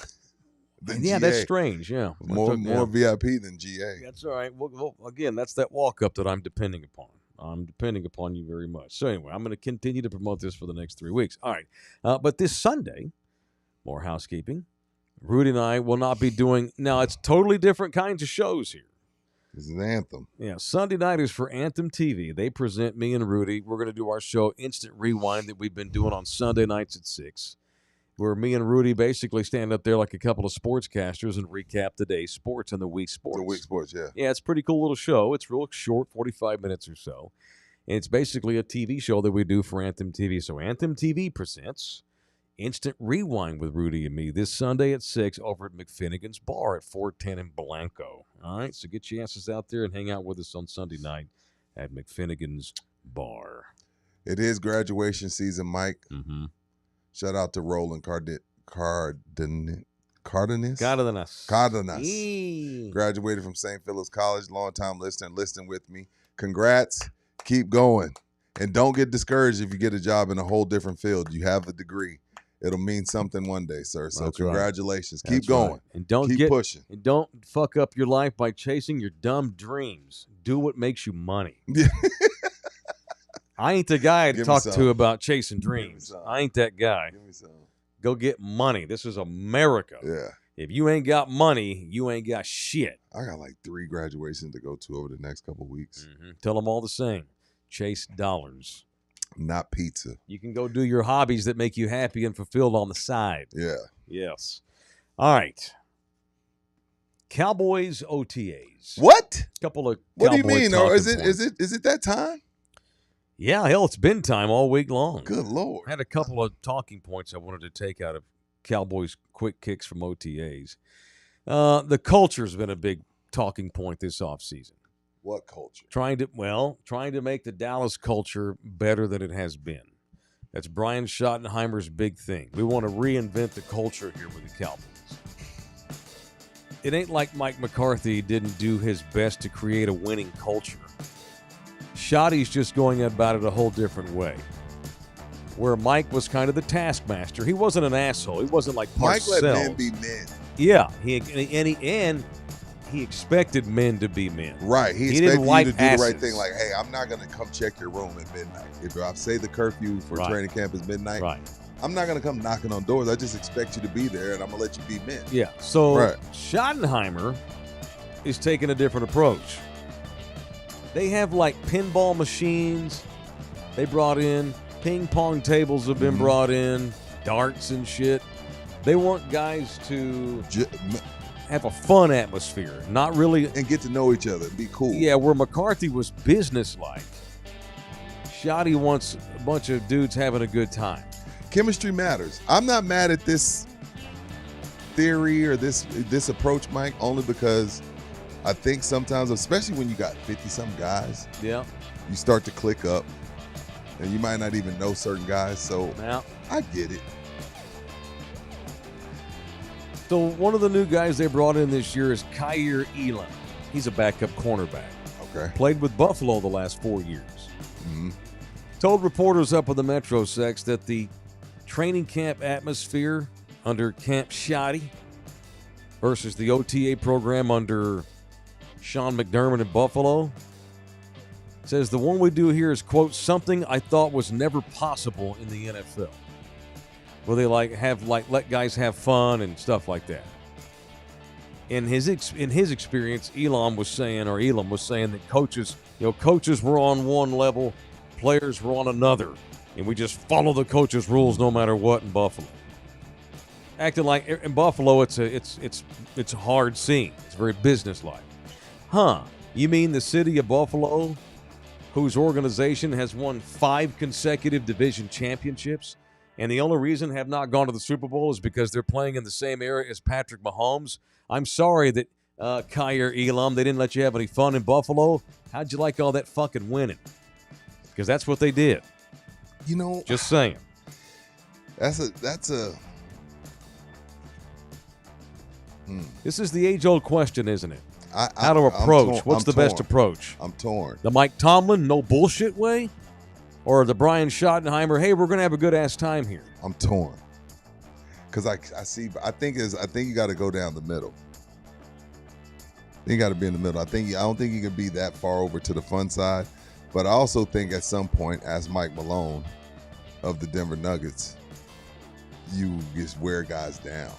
Yeah, that's strange. Yeah, More VIP than GA. That's all right. Well, again, that's that walk up that I'm depending upon. I'm depending upon you very much. So anyway, I'm going to continue to promote this for the next 3 weeks. All right, but this Sunday, more housekeeping. Rudy and I will not be doing. Now it's totally different kinds of shows here. This is an anthem. Yeah, Sunday night is for Anthem TV. They present me and Rudy. We're going to do our show Instant Rewind that we've been doing on Sunday nights at 6, where me and Rudy basically stand up there like a couple of sportscasters and recap the day's sports and the week's sports. The week sports, yeah. Yeah, it's a pretty cool little show. It's real short, 45 minutes or so. And it's basically a TV show that we do for Anthem TV. So Anthem TV presents Instant Rewind with Rudy and me this Sunday at 6 over at McFinnigan's Bar at 410 in Blanco. All right, so get your asses out there and hang out with us on Sunday night at McFinnigan's Bar. It is graduation season, Mike. Mm-hmm. Shout out to Roland Cardenas. Cardenas. Cardenas. Graduated from St. Philip's College. Long-time listener. Listening with me. Congrats. Keep going. And don't get discouraged if you get a job in a whole different field. You have a degree. It'll mean something one day, sir. So That's right. congratulations. That's Keep going. right. And don't Keep pushing. And don't fuck up your life by chasing your dumb dreams. Do what makes you money. Yeah. I ain't the guy to Give me talk some. to about chasing Give me dreams. some. I ain't that guy. Give me some. Go get money. This is America. Yeah. If you ain't got money, you ain't got shit. I got like 3 graduations to go to over the next couple weeks. Tell them all the same. Chase dollars. Not pizza. You can go do your hobbies that make you happy and fulfilled on the side. Yeah. Yes. All right. Cowboys OTAs. What? Couple of What do you Cowboy mean? Or talking is points. it that time? Yeah, hell, it's been time all week long. Good I Lord. had a couple of talking points I wanted to take out of Cowboys' quick kicks from OTAs. The culture's been a big talking point this offseason. What culture? Trying to make the Dallas culture better than it has been. That's Brian Schottenheimer's big thing. We want to reinvent the culture here with the Cowboys. It ain't like Mike McCarthy didn't do his best to create a winning culture. Schotty's just going about it a whole different way. Where Mike was kind of the taskmaster. He wasn't an asshole. He wasn't like Mike Parcells. let men be men. Yeah, he expected men to be men. Right. He didn't expected you wipe to do the right asses. thing. Like, hey, I'm not going to come check your room at midnight. If I say the curfew for Right. training camp is midnight, Right. I'm not going to come knocking on doors. I just expect you to be there, and I'm going to let you be men. Yeah. So Right. Schottenheimer is taking a different approach. They have like pinball machines. They brought in ping pong tables have been brought in. darts and shit. They want guys to have a fun atmosphere, not really. And get to know each other, be cool. Yeah, where McCarthy was businesslike, Shoddy wants a bunch of dudes having a good time. Chemistry matters. I'm not mad at this theory or this approach, Mike, only because I think sometimes, especially when you got 50-some guys, yeah, you start to click up, and you might not even know certain guys. So yeah. I get it. So one of the new guys they brought in this year is Kyer Elam. He's a backup cornerback. Okay. Played with Buffalo the last 4 years. Mm-hmm. Told reporters up in the Metro Sex that the training camp atmosphere under Camp Shoddy versus the OTA program under Sean McDermott in Buffalo says the one we do here is, quote, something I thought was never possible in the NFL. Where they let guys have fun and stuff like that. In his experience, Elam was saying that coaches were on one level, players were on another, and we just follow the coach's rules no matter what in Buffalo. Acting like in Buffalo, it's a hard scene. It's very businesslike. Huh? You mean the city of Buffalo, whose organization has won 5 consecutive division championships? And the only reason have not gone to the Super Bowl is because they're playing in the same area as Patrick Mahomes. I'm sorry that Kyer Elam, they didn't let you have any fun in Buffalo. How'd you like all that fucking winning? Because that's what they did. You know, just saying. That's a. This is the age-old question, isn't it? How to approach? What's the best approach? I'm torn. The Mike Tomlin, no bullshit way? Or the Brian Schottenheimer, hey, we're going to have a good-ass time here? I'm torn. Because I think you got to go down the middle. You got to be in the middle. I don't think you can be that far over to the fun side. But I also think at some point, as Mike Malone of the Denver Nuggets, you just wear guys down.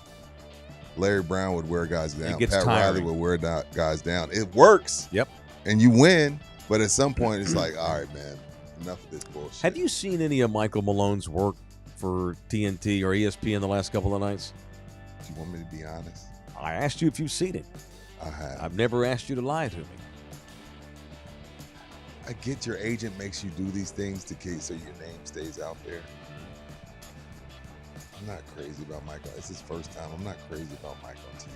Larry Brown would wear guys down. Pat Riley would wear guys down. It works. Yep. And you win. But at some point, it's like, all right, man. Enough of this bullshit. Have you seen any of Michael Malone's work for TNT or ESPN the last couple of nights? Do you want me to be honest? I asked you if you've seen it. I have. I've never asked you to lie to me. I get your agent makes you do these things so your name stays out there. I'm not crazy about Mike. It's his first time. I'm not crazy about Mike on TV.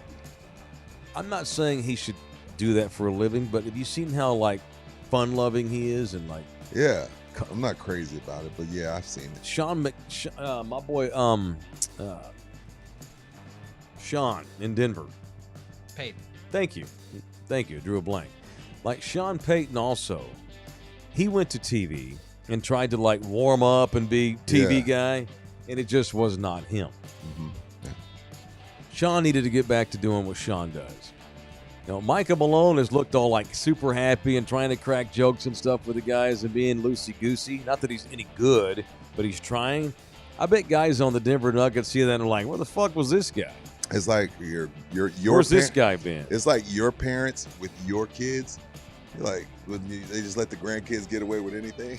I'm not saying he should do that for a living, but have you seen how fun-loving he is and Yeah, I'm not crazy about it, but yeah, I've seen it. My boy, Sean in Denver. Peyton. Thank you. Drew a blank. Sean Payton also, he went to TV and tried to warm up and be TV guy, and it just was not him. Mm-hmm. Yeah. Sean needed to get back to doing what Sean does. Micah Malone has looked all super happy and trying to crack jokes and stuff with the guys and being loosey-goosey. Not that he's any good, but he's trying. I bet guys on the Denver Nuggets see that and are like, where the fuck was this guy? It's like where's this guy been? It's like your parents with your kids. They just let the grandkids get away with anything.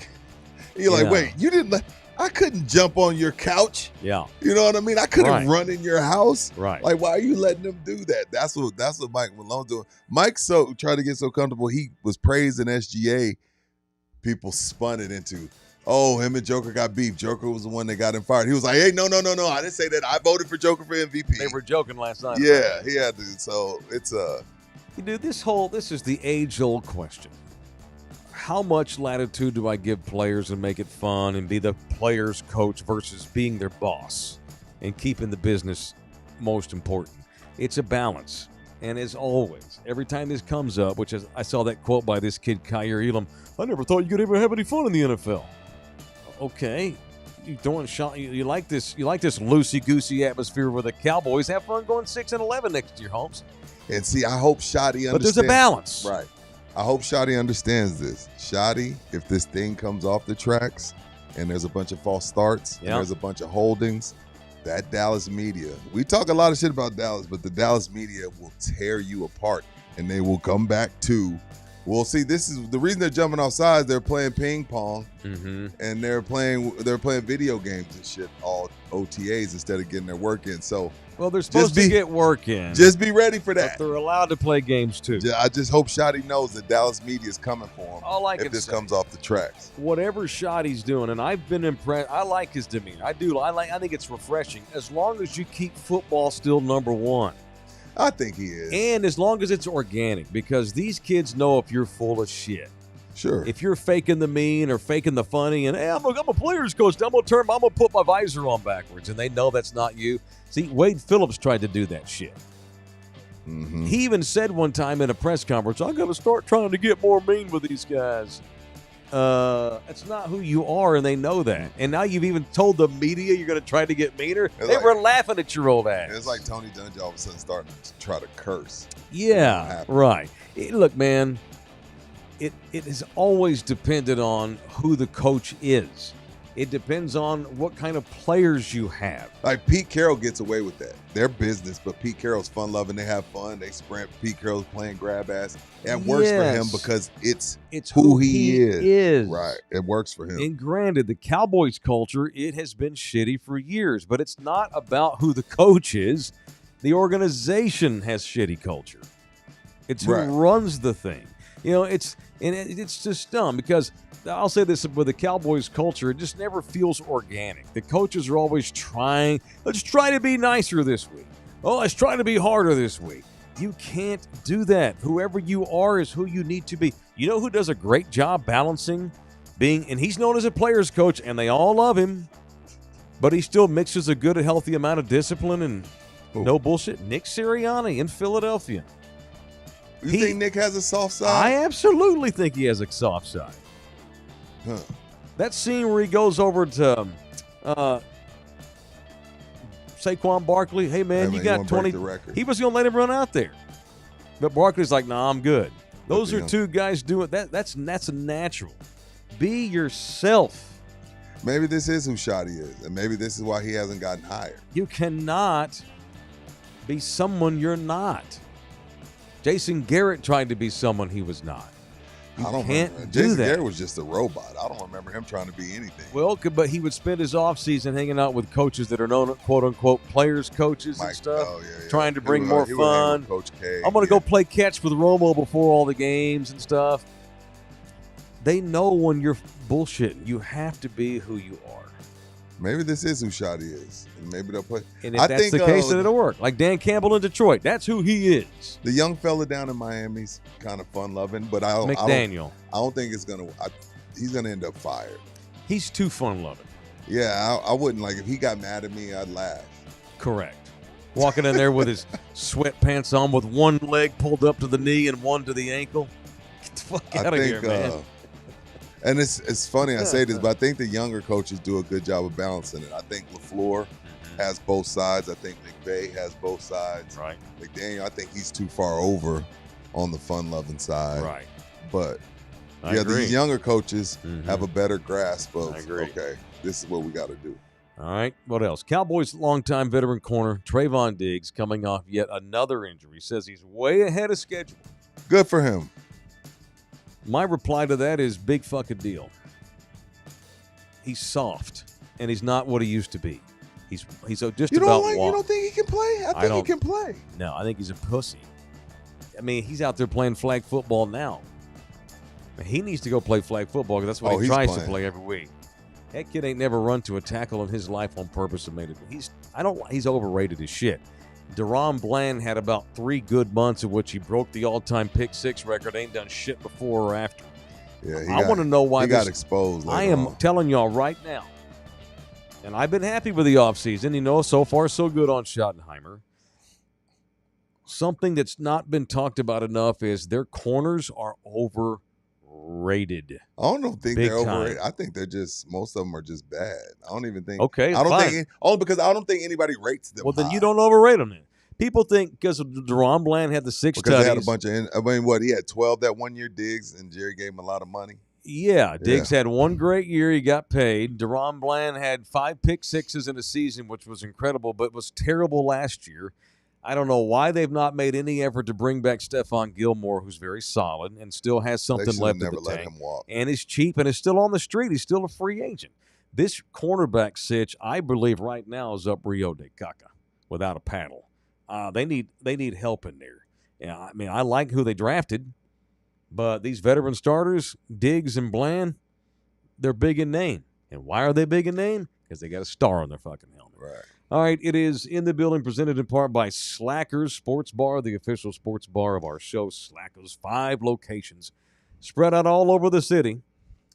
You're like, wait, you didn't let... I couldn't jump on your couch. Yeah. You know what I mean? I couldn't run in your house. Right. Why are you letting them do that? That's what Mike Malone doing. Mike tried to get so comfortable. He was praised in SGA. People spun it into, him and Joker got beef. Joker was the one that got him fired. He was like, hey, no. I didn't say that. I voted for Joker for MVP. They were joking last night. Yeah, he had to. So it's Dude, this is the age-old question. How much latitude do I give players and make it fun and be the player's coach versus being their boss and keeping the business most important? It's a balance. And as always, every time this comes up, which is, I saw that quote by this kid, Kyer Elam, I never thought you could ever have any fun in the NFL. Okay. You like this loosey-goosey atmosphere where the Cowboys have fun going 6-11 next year, Holmes. And see, I hope Shoddy understands. But there's a balance. Right. I hope Shoddy understands this. Shoddy, if this thing comes off the tracks and there's a bunch of false starts and there's a bunch of holdings, that Dallas media, we talk a lot of shit about Dallas, but the Dallas media will tear you apart and they will come back to, well, see, this is the reason they're jumping off sides. They're playing ping pong and they're playing video games and shit all OTAs instead of getting their work in. So, well, they're supposed to get work in. Just be ready for that. But they're allowed to play games too. I just hope Shotty knows that Dallas media is coming for him if this comes off the tracks. Whatever Shotty's doing, and I've been impressed. I like his demeanor. I do. I think it's refreshing as long as you keep football still number one. I think he is. And as long as it's organic, because these kids know if you're full of shit. Sure. If you're faking the mean or faking the funny, and hey, I'm a player's coach, I'm gonna put my visor on backwards, and they know that's not you. See, Wade Phillips tried to do that shit. Mm-hmm. He even said one time in a press conference, "I'm gonna start trying to get more mean with these guys." That's not who you are, and they know that. And now you've even told the media you're gonna try to get meaner. They were laughing at your old ass. It's like Tony Dungy all of a sudden starting to try to curse. Yeah, right. Look, man. It is always dependent on who the coach is. It depends on what kind of players you have. Like Pete Carroll gets away with that. They're business, but Pete Carroll's fun-loving. They have fun. They sprint. Pete Carroll's playing grab ass. It works for him because it's who he is. Right. It works for him. And granted, the Cowboys culture, it has been shitty for years, but it's not about who the coach is. The organization has shitty culture. It's who runs the thing. You know, it's just dumb because I'll say this with the Cowboys culture, it just never feels organic. The coaches are always trying, let's try to be nicer this week. Oh, let's try to be harder this week. You can't do that. Whoever you are is who you need to be. You know who does a great job balancing being, and he's known as a player's coach, and they all love him, but he still mixes a good, healthy amount of discipline and no bullshit. Nick Sirianni in Philadelphia. You think Nick has a soft side? I absolutely think he has a soft side. Huh. That scene where he goes over to Saquon Barkley, hey, man, you got 20. He was going to let him run out there. But Barkley's like, nah, I'm good. Those are two guys doing that. That's a natural. Be yourself. Maybe this is who Shotty is, and maybe this is why he hasn't gotten hired. You cannot be someone you're not. Jason Garrett tried to be someone he was not. You I don't can't remember. do Jason that. Garrett was just a robot. I don't remember him trying to be anything. Well, but he would spend his offseason hanging out with coaches that are known, quote-unquote, players coaches and stuff, trying to bring more fun. Coach K, I'm going to go play catch with Romo before all the games and stuff. They know when you're bullshitting. You have to be who you are. Maybe this is who Shotty is. And maybe they'll play. And if that's the case, then it'll work. Like Dan Campbell in Detroit. That's who he is. The young fella down in Miami's kind of fun-loving, but I don't think it's going to – he's going to end up fired. He's too fun-loving. Yeah, I wouldn't. Like, if he got mad at me, I'd laugh. Correct. Walking in there with his sweatpants on with one leg pulled up to the knee and one to the ankle. Get the fuck out of here, man. And it's funny I say this, but I think the younger coaches do a good job of balancing it. I think LaFleur has both sides. I think McVay has both sides. Right. McDaniel, I think he's too far over on the fun-loving side. Right. But, I agree. these younger coaches have a better grasp of, I agree. Okay, this is what we got to do. All right. What else? Cowboys' longtime veteran corner, Trayvon Diggs, coming off yet another injury. Says he's way ahead of schedule. Good for him. My reply to that is big fucking deal. He's soft, and he's not what he used to be. He's just about walking. You don't think he can play? I think he can play. No, I think he's a pussy. I mean, he's out there playing flag football now. He needs to go play flag football because that's what he tries to play every week. That kid ain't never run to a tackle in his life on purpose and made it. He's overrated as shit. Deron Bland had about 3 good months in which he broke the all-time pick-6 record. Ain't done shit before or after. Yeah, I want to know why he got exposed. I am telling y'all right now, and I've been happy with the offseason. So far so good on Schottenheimer. Something that's not been talked about enough is their corners are overrated. I don't think they're overrated. I think they're just, most of them are just bad. I don't even think. Okay, I don't think because I don't think anybody rates them. Well, then you don't overrate them. Then people think because Deron Bland had the 6 because tutties. They had a bunch of. He had 12 that one year. Diggs and Jerry gave him a lot of money. Yeah, Diggs had one great year. He got paid. Deron Bland had 5 pick-6s in a season, which was incredible, but was terrible last year. I don't know why they've not made any effort to bring back Stephon Gilmore, who's very solid and still has something left in the tank. Him walk. And is cheap and is still on the street. He's still a free agent. This cornerback sitch, I believe right now, is up Rio de Caca without a paddle. They need help in there. Yeah, I mean, I like who they drafted, but these veteran starters, Diggs and Bland, they're big in name. And why are they big in name? Because they got a star on their fucking helmet. Right. All right, it is In the Building, presented in part by Slackers Sports Bar, the official sports bar of our show. Slackers, 5 locations spread out all over the city,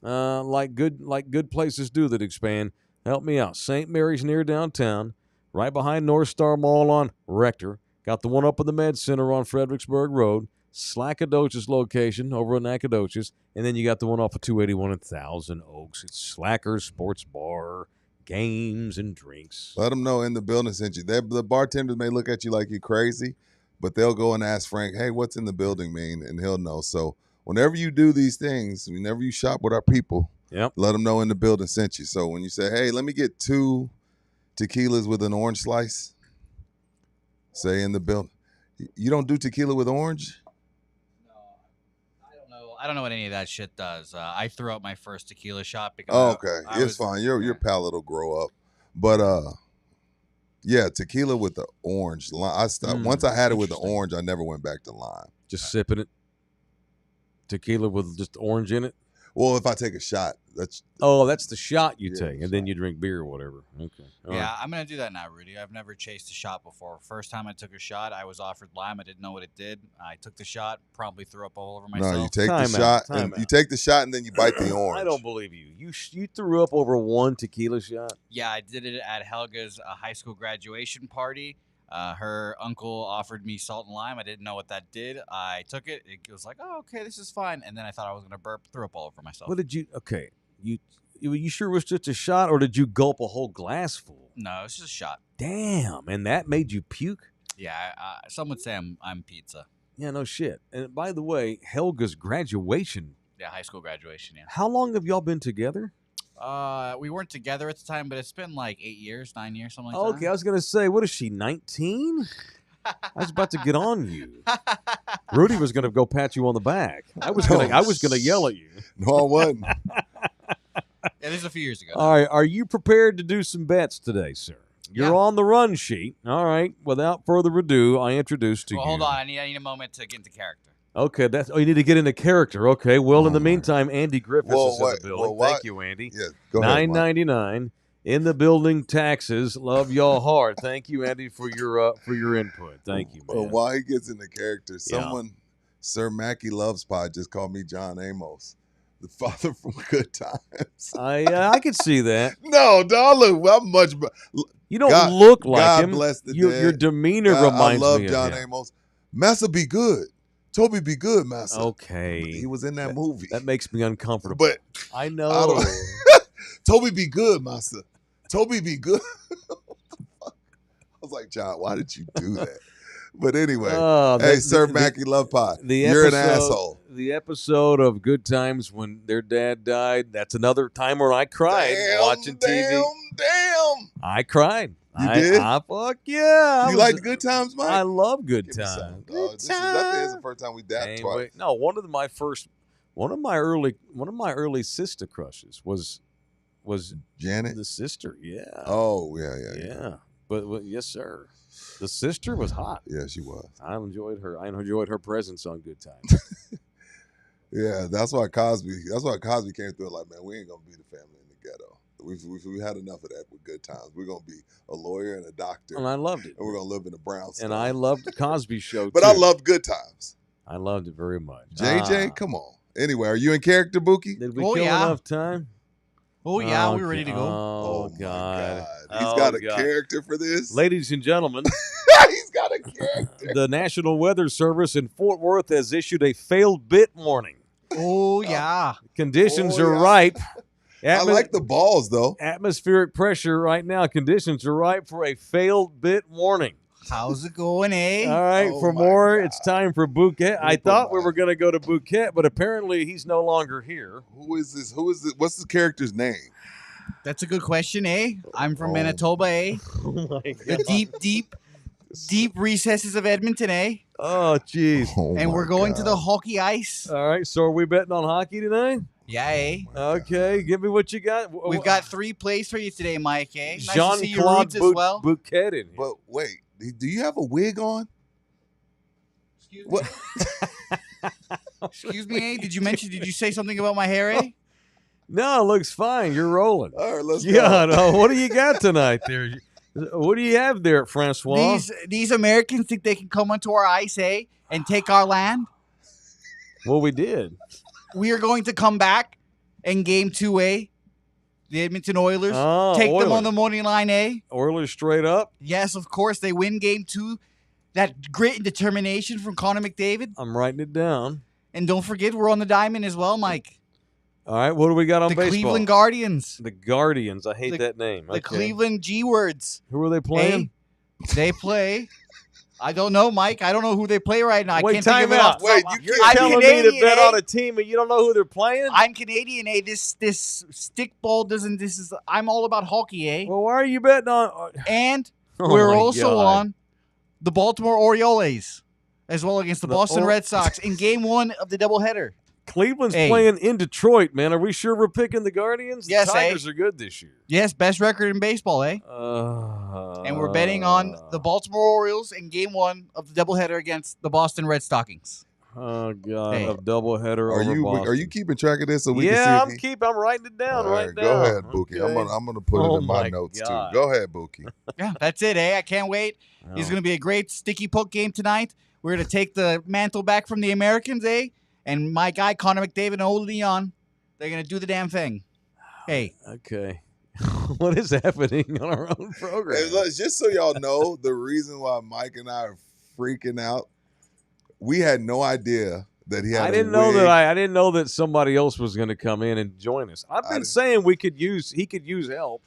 like good places do that expand. Help me out. St. Mary's near downtown, right behind North Star Mall on Rector. Got the one up in the Med Center on Fredericksburg Road. Slackadocious location over in Nacogdoches. And then you got the one off of 281 in Thousand Oaks. It's Slackers Sports Bar, games and drinks. Let them know In the Building sent you. The bartenders may look at you like you're crazy, but they'll go and ask Frank, hey, what's In the Building mean? And he'll know. So whenever you do these things, whenever you shop with our people, let them know In the Building sent you. So when you say, hey, let me get 2 tequilas with an orange slice, say In the Building. You don't do tequila with orange? I don't know what any of that shit does. I threw out my first tequila shot because it's fine. Your palate will grow up. But yeah, tequila with the orange. Once I had it with the orange, I never went back to lime. Just sipping it. Tequila with just orange in it. Well, if I take a shot, that's the shot you take, and then you drink beer or whatever. Okay. All right. I'm gonna do that now, Rudy. I've never chased a shot before. First time I took a shot, I was offered lime. I didn't know what it did. I took the shot, probably threw up all over myself. No, you take the shot, and you take the shot, and then you bite the orange. I don't believe you. You threw up over one tequila shot? Yeah, I did it at Helga's high school graduation party. Her uncle offered me salt and lime. I didn't know what that did. I took it. It was like, oh, okay, this is fine. And then I thought I was going to burp, threw up all over myself. What did you, okay, you sure it was just a shot, or did you gulp a whole glass full? No, it's just a shot. Damn, and that made you puke? Yeah, some would say I'm pizza. Yeah, no shit. And by the way, Helga's graduation. Yeah, high school graduation, yeah. How long have y'all been together? We weren't together at the time, but it's been like 8 years, 9 years, something like that. Okay, I was gonna say, what is she, 19? I was about to get on you. Rudy was gonna go pat you on the back. I was gonna yell at you. No, I wasn't. Yeah, this is a few years ago. All right, are you prepared to do some bets today, sir? You're on the run sheet. All right. Without further ado, I introduce to you. Hold on, I need a moment to get into character. Okay, you need to get into character. Okay, well, in the meantime, Andy Griffiths is in the building. Thank you, Andy. Yeah, go ahead. $9.99 in the building. Taxes. Love y'all hard. Thank you, Andy, for your input. Thank you, man. Well, while he gets into character, Sir Mackey Loves Pod just called me John Amos, the father from Good Times. I could see that. No, dog, look, I'm much. You don't look like God him. Bless the Your dead. demeanor reminds me of him. I love John Amos. Massa be good. Toby be good, Massa. Okay. He was in that movie. That makes me uncomfortable. But I know. Toby be good, Massa. Toby be good. I was like, John, why did you do that? But anyway, hey, Sir Mackey Love Pod, you're an asshole. The episode of Good Times when their dad died, that's another time where I cried watching TV. Damn. I cried. You did? Fuck yeah. You like Good Times, Mike? I love Good Times. This is the first time we dapped twice. No, one of my early sister crushes was Janet, the sister. Yeah. Oh yeah. But yes, sir. The sister was hot. Yeah, she was. I enjoyed her presence on Good Times. Yeah, that's why Cosby came through like, man, we ain't gonna be the family in the ghetto. We had enough of that with Good Times. We're gonna be a lawyer and a doctor, and I loved it. And we're gonna live in a brownstone. And I loved the Cosby Show, but too. I loved Good Times. I loved it very much. JJ, come on. Anyway, are you in character, Bookie? Did we kill enough time? Oh yeah, we're ready to go. Oh God. He's got a character for this. Ladies and gentlemen, he's got a character. The National Weather Service in Fort Worth has issued a failed bit warning. Oh yeah. Conditions are ripe. I like the balls though. Atmospheric pressure right now. Conditions are ripe for a failed bit warning. How's it going, eh? All right, for more, it's time for Bouquet. I thought we were going to go to Bouquet, but apparently he's no longer here. Who is this? What's the character's name? That's a good question, eh? I'm from Manitoba, eh? Oh, my God. The deep recesses of Edmonton, eh? Oh, jeez. And we're going to the hockey ice. All right, so are we betting on hockey today? Yeah, eh? Okay, give me what you got. We've got 3 plays for you today, Mike, eh? Nice to see your Jean-Claude roots as well. Bouquet in here. But wait, do you have a wig on? Excuse me. What? Excuse me, eh? Did you say something about my hair, eh? No, it looks fine. You're rolling. All right, let's Yeah, go. no, what do you got tonight there? What do you have there, Francois? These Americans think they can come onto our ice, eh? And take our land. Well, we did. We are going to come back in game 2A. The Edmonton Oilers. Take them on the money line, eh? Oilers straight up. Yes, of course. They win game 2. That grit and determination from Connor McDavid. I'm writing it down. And don't forget, we're on the diamond as well, Mike. All right, what do we got on the baseball? Cleveland Guardians. The Guardians. I hate that name. The Cleveland G-words. Who are they playing? They play. I don't know, Mike. I don't know who they play right now. Wait, I can't think of it out. off. Wait, You're I'm telling Canadian, me to bet on a team and you don't know who they're playing? I'm Canadian, eh? This stickball doesn't. I'm all about hockey, eh? Well, why are you betting on? And Oh we're my also God. on the Baltimore Orioles as well against the Boston Red Sox in game 1 of the doubleheader. Cleveland's playing in Detroit, man. Are we sure we're picking the Guardians? Yes, the Tigers are good this year. Yes, best record in baseball, eh? And we're betting on the Baltimore Orioles in game 1 of the doubleheader against the Boston Red Stockings. Oh God, a doubleheader over Boston. Are you keeping track of this so we yeah, can see? I'm writing it down right now. Go ahead, Buki. Okay. I'm gonna put it in my notes God. too. Go ahead, Buki. Yeah, that's it, eh? I can't wait. It's going to be a great sticky poke game tonight. We're going to take the mantle back from the Americans, eh? And my guy, Connor McDavid and old Leon, they're going to do the damn thing. Hey. Okay. What is happening on our own program? Hey, look, just so y'all know, the reason why Mike and I are freaking out, we had no idea that he had I didn't know that somebody else was going to come in and join us. I've been saying he could use help.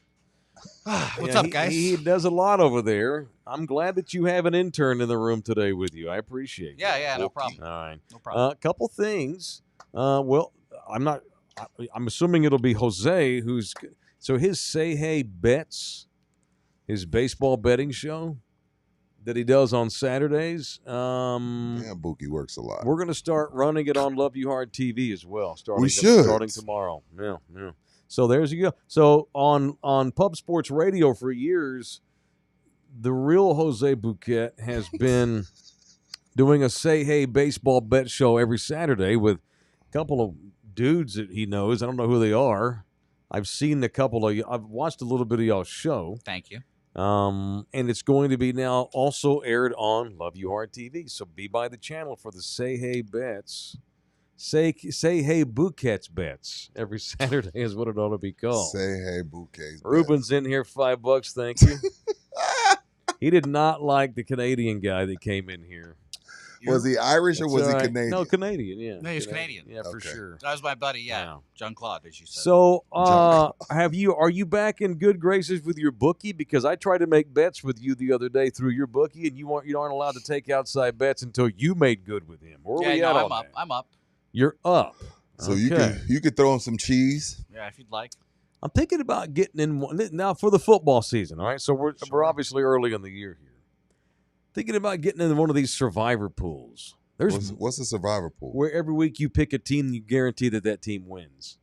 What's up, guys? He does a lot over there. I'm glad that you have an intern in the room today with you. I appreciate it. Yeah, no problem. All right. No problem. A couple things. Well, I'm assuming it'll be Jose so his Say Hey Bets, his baseball betting show that he does on Saturdays. Buki works a lot. We're going to start running it on Love You Hard TV as well. We should. Starting tomorrow. Yeah. So there's you go. So on Pub Sports Radio for years, the real Jose Bouquet has been doing a Say Hey baseball bet show every Saturday with a couple of dudes that he knows. I don't know who they are. I've seen a couple of you. I've watched a little bit of y'all's show. Thank you. And it's going to be now also aired on Love You Hard TV. So be by the channel for the Say Hey bets. Say Hey Bouquet's bets every Saturday is what it ought to be called. Say Hey Bouquet's Ruben's in here, $5, thank you. He did not like the Canadian guy that came in here. Was he Irish or was he Canadian? No, Canadian, yeah. No, he was Canadian. Yeah, for sure. That was my buddy, Jean-Claude, as you said. So, are you back in good graces with your bookie? Because I tried to make bets with you the other day through your bookie, and you aren't allowed to take outside bets until you made good with him. Where are we at on that? I'm up. You're up. So okay. you could throw him some cheese. Yeah, if you'd like. I'm thinking about getting in one now for the football season. All right, so we're obviously early in the year here. Thinking about getting in one of these survivor pools. What's a survivor pool? Where every week you pick a team and you guarantee that team wins.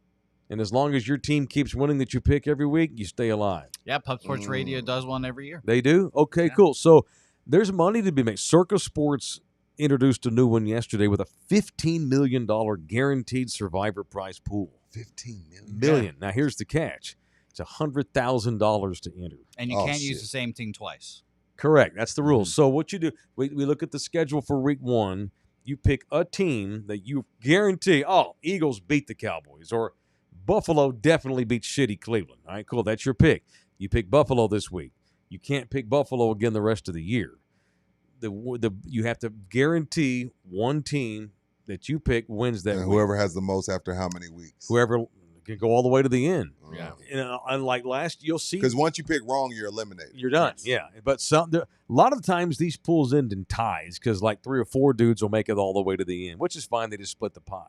And as long as your team keeps winning that you pick every week, you stay alive. Yeah, Pub Sports Radio does one every year. They do? Okay, cool. So there's money to be made. Circa Sports introduced a new one yesterday with a $15 million guaranteed survivor prize pool. $15 million. Now, here's the catch. It's $100,000 to enter. And you can't use the same team twice. Correct. That's the rule. So what you do, we look at the schedule for week 1. You pick a team that you guarantee, Eagles beat the Cowboys, or Buffalo definitely beats shitty Cleveland. All right, cool. That's your pick. You pick Buffalo this week. You can't pick Buffalo again the rest of the year. You have to guarantee one team that you pick wins that week. Whoever has the most after how many weeks? Whoever can go all the way to the end. Yeah. Unlike last, you'll see. Because once you pick wrong, you're eliminated. You're done. Yeah. But a lot of the times these pools end in ties because like 3 or 4 dudes will make it all the way to the end, which is fine. They just split the pie.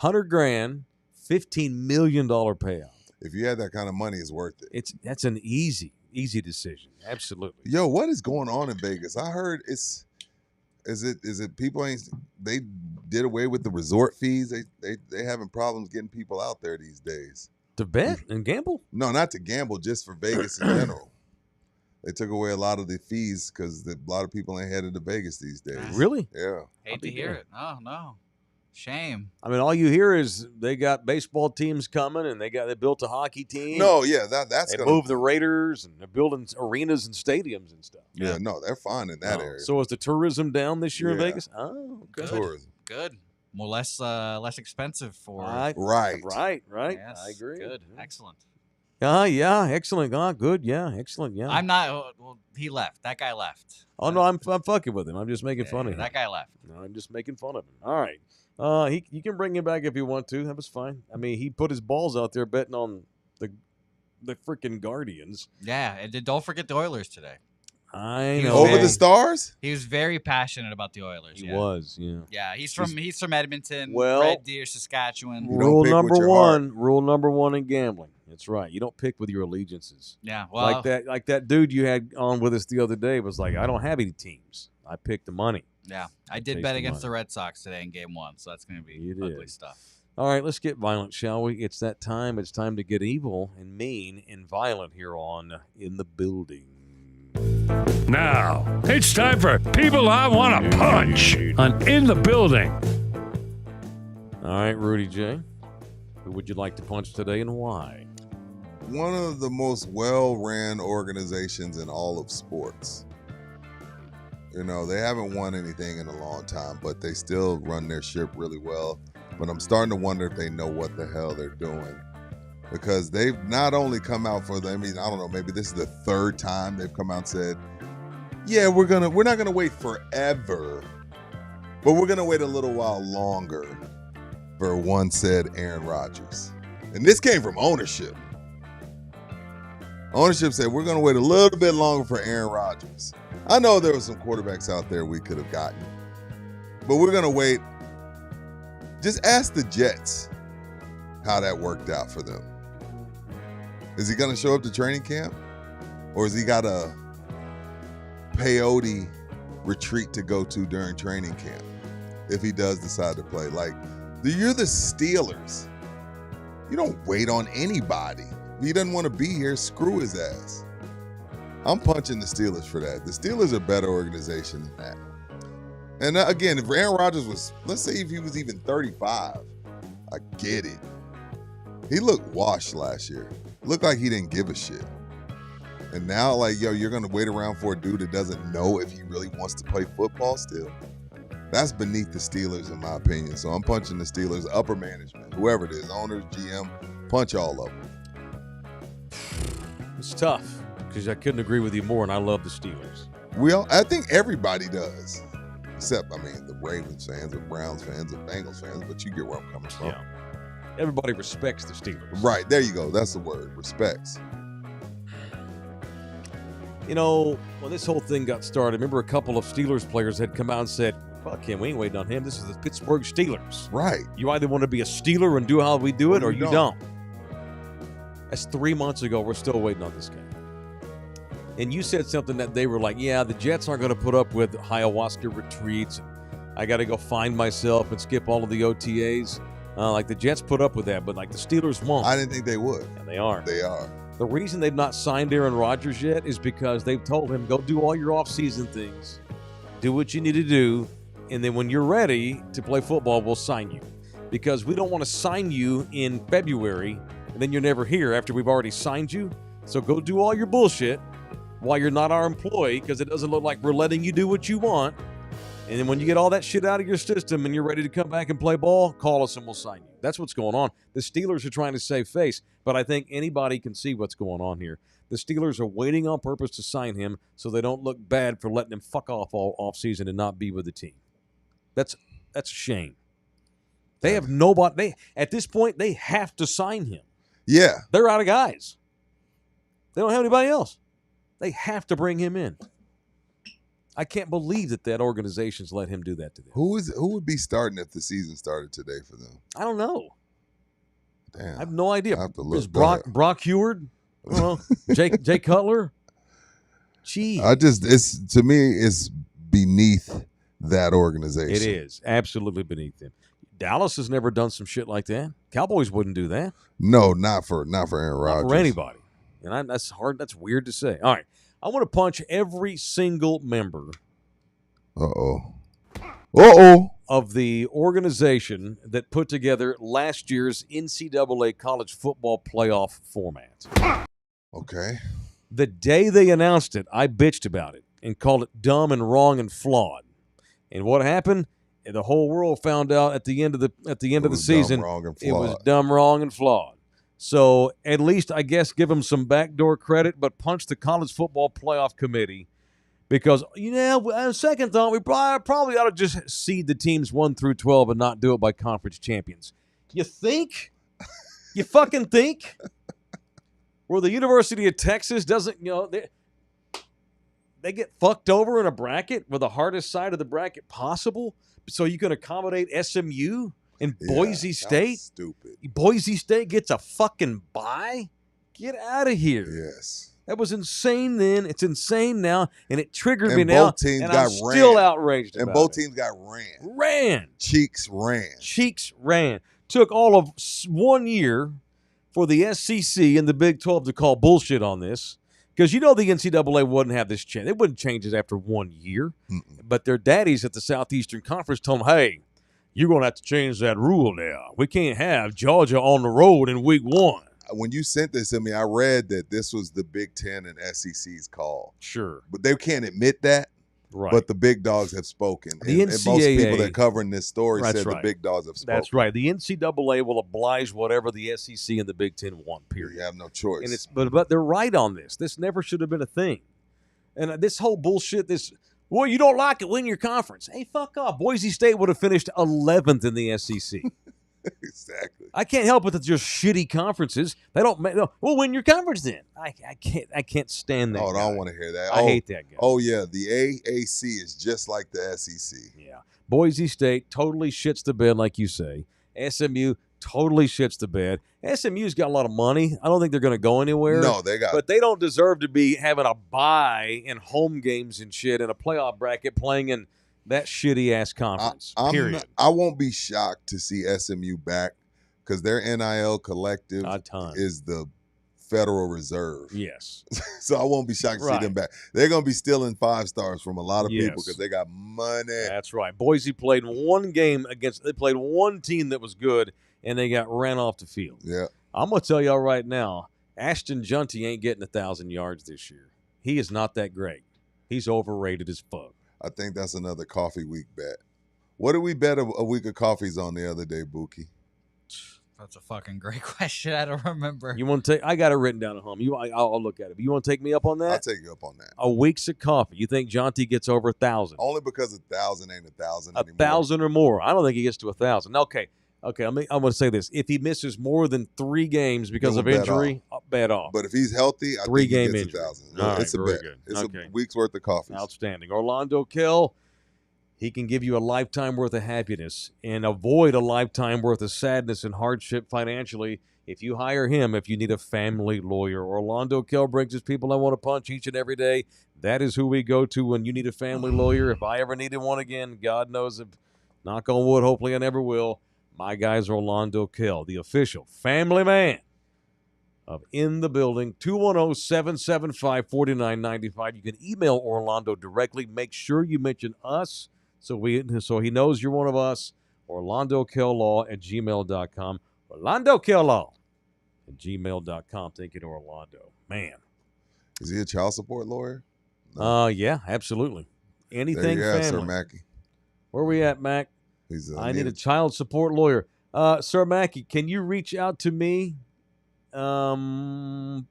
$100,000, $15 million payout. If you had that kind of money, it's worth it. That's an easy decision. Absolutely. Yo, what is going on in Vegas? I heard it's Is it people ain't they did away with the resort fees? They having problems getting people out there these days. To bet and gamble? No, not to gamble, just for Vegas in general. They took away a lot of the fees because a lot of people ain't headed to Vegas these days. Really? Yeah. Hate to hear it. Oh no, shame. I mean, all you hear is they got baseball teams coming, and they built a hockey team. No, yeah, that's they gonna moved the Raiders, and they're building arenas and stadiums and stuff. Yeah, no, they're fine in that area. So is the tourism down this year in Yeah. Vegas? Oh, okay. Tourism. Good. Well, less expensive for. Right. Right. Yes, I agree. Good. Excellent. Yeah, excellent. Good. Yeah, excellent. Yeah. I'm not. Well, he left. That guy left. Oh no, I'm fucking with him. I'm just making fun of him. That guy left. No, I'm just making fun of him. All right. You can bring him back if you want to. That was fine. I mean, he put his balls out there betting on the freaking Guardians. Yeah, and don't forget the Oilers today. I know. Over the Stars? He was very passionate about the Oilers. He was, yeah. Yeah, he's from Edmonton, Well, Red Deer, Saskatchewan. You don't Rule pick with number your one. Rule number one in gambling. That's right. You don't pick with your allegiances. Yeah, well, Like that dude you had on with us the other day was like, I don't have any teams. I picked the money. yeah, I did Taste bet the against money. the Red Sox today in Game 1, so that's going to be You ugly did. stuff. All right, let's get violent, shall we? It's that time. It's time to get evil and mean and violent here on In the Building. Now, it's time for People I Want to Punch on In the Building. All right, Rudy J. Who would you like to punch today and why? One of the most well-ran organizations in all of sports. You know, they haven't won anything in a long time, but they still run their ship really well. But I'm starting to wonder if they know what the hell they're doing. Because they've not only come out for I don't know, maybe this is the third time they've come out and said, yeah, we're not gonna wait forever, but we're gonna wait a little while longer for one said Aaron Rodgers. And this came from ownership. Ownership said we're gonna wait a little bit longer for Aaron Rodgers. I know there were some quarterbacks out there we could have gotten, but we're gonna wait. Just ask the Jets how that worked out for them. Is he going to show up to training camp? Or has he got a peyote retreat to go to during training camp if he does decide to play? Like, you're the Steelers. You don't wait on anybody. If he doesn't want to be here, screw his ass. I'm punching the Steelers for that. The Steelers are a better organization than that. And again, if Aaron Rodgers was, let's say if he was even 35, I get it. He looked washed last year. Looked like he didn't give a shit. And now, like, you're going to wait around for a dude that doesn't know if he really wants to play football still? That's beneath the Steelers, in my opinion. So I'm punching the Steelers, upper management, whoever it is, owners, GM, punch all of them. It's tough because I couldn't agree with you more, and I love the Steelers. I think everybody does. Except, the Ravens fans, the Browns fans, the Bengals fans, but you get where I'm coming from. Yeah. Everybody respects the Steelers. Right, there you go. That's the word, respects. You know, when this whole thing got started, remember a couple of Steelers players had come out and said, fuck him, we ain't waiting on him. This is the Pittsburgh Steelers. Right. You either want to be a Steeler and do how we do it, or you don't. That's 3 months ago. We're still waiting on this guy. And you said something that they were like, yeah, the Jets aren't going to put up with ayahuasca retreats. I got to go find myself and skip all of the OTAs. Like the Jets put up with that, but like the Steelers won't. I didn't think they would. And they are. They are. The reason they've not signed Aaron Rodgers yet is because they've told him, go do all your offseason things. Do what you need to do. And then when you're ready to play football, we'll sign you. Because we don't want to sign you in February and then you're never here after we've already signed you. So go do all your bullshit while you're not our employee, because it doesn't look like we're letting you do what you want. And then when you get all that shit out of your system and you're ready to come back and play ball, call us and we'll sign you. That's what's going on. The Steelers are trying to save face, but I think anybody can see what's going on here. The Steelers are waiting on purpose to sign him so they don't look bad for letting him fuck off all offseason and not be with the team. That's a shame. They have nobody. At this point, they have to sign him. Yeah. They're out of guys. They don't have anybody else. They have to bring him in. I can't believe that organization's let him do that to them. Who would be starting if the season started today for them? I don't know. Damn. I have no idea. I have to look Is Brock Heward? I don't know. Jay Cutler? Gee. To me, it's beneath that organization. It is absolutely beneath them. Dallas has never done some shit like that. Cowboys wouldn't do that. No, not for Aaron Rodgers. Not for anybody. And that's hard. That's weird to say. All right. I want to punch every single member of the organization that put together last year's NCAA college football playoff format. Okay. The day they announced it, I bitched about it and called it dumb and wrong and flawed. And what happened? The whole world found out at the end of the season it was dumb, wrong, and flawed. So at least I guess give them some backdoor credit, but punch the college football playoff committee because on second thought we probably ought to just seed the teams 1 through 12 and not do it by conference champions. You think? You fucking think? Where the University of Texas doesn't, they get fucked over in a bracket with the hardest side of the bracket possible, so you can accommodate SMU and Boise State. Stupid. Boise State gets a fucking bye. Get out of here. Yes. That was insane then. It's insane now, and it triggered me And now. both teams and got I'm ran. still outraged about And both it. teams got ran. Cheeks ran. Took all of 1 year for the SEC and the Big 12 to call bullshit on this. Because the NCAA wouldn't have this change. They wouldn't change it after 1 year. But their daddies at the Southeastern Conference told them, hey, you're going to have to change that rule now. We can't have Georgia on the road in week 1. When you sent this to me, I read that this was the Big Ten and SEC's call. Sure. But they can't admit that. Right. But the big dogs have spoken. The and NCAA, most people that are covering this story that's said right. the big dogs have spoken. That's right. The NCAA will oblige whatever the SEC and the Big Ten want, period. You have no choice. And but they're right on this. This never should have been a thing. And this whole bullshit, you don't like it, win your conference. Hey, fuck off. Boise State would have finished 11th in the SEC. Exactly. I can't help it that they're just shitty conferences. They don't make. Well, win your conference then. I can't stand that. Oh, guy. I don't want to hear that. I hate that guy. Oh yeah, the AAC is just like the SEC. Yeah, Boise State totally shits the bed, like you say. SMU totally shits the bed. SMU's got a lot of money. I don't think they're going to go anywhere. No, but they don't deserve to be having a bye in home games and shit in a playoff bracket playing in that shitty ass conference. Period. I won't be shocked to see SMU back because their NIL collective is the Federal Reserve. Yes. So I won't be shocked to see them back. They're going to be stealing 5 stars from a lot of people because they got money. That's right. Boise played one game they played one team that was good, and they got ran off the field. Yeah. I'm going to tell y'all right now, Ashton Junty ain't getting 1,000 yards this year. He is not that great. He's overrated as fuck. I think that's another coffee week bet. What did we bet a week of coffees on the other day, Buki? That's a fucking great question. I don't remember. You want to take? I got it written down at home. I'll look at it. You want to take me up on that? I'll take you up on that. A week's of coffee. You think Jonty gets over 1,000? Only because 1,000 ain't 1,000 anymore. 1,000 or more. I don't think he gets to 1,000. Okay. I'm going to say this: if he misses more than 3 games because of injury, bet off. But if he's healthy, I think he gets 1,000. All right, it's a bet. good. It's a week's worth of coffees. Outstanding. Orlando Kell, he can give you a lifetime worth of happiness and avoid a lifetime worth of sadness and hardship financially if you hire him. If you need a family lawyer, Orlando Kell brings us people I want to punch each and every day. That is who we go to when you need a family lawyer. If I ever needed one again, God knows, if knock on wood, hopefully I never will. My guy's Orlando Kell, the official family man of In the Building, 210-775-4995. You can email Orlando directly. Make sure you mention us so he knows you're one of us. OrlandoKellLaw@gmail.com. OrlandoKellLaw@gmail.com. Thank you to Orlando. Man. Is he a child support lawyer? No. Yeah, absolutely. Anything there you family. Sir Mackey. Where we at, Mac? I need a child support lawyer. Sir Mackey, can you reach out to me? I don't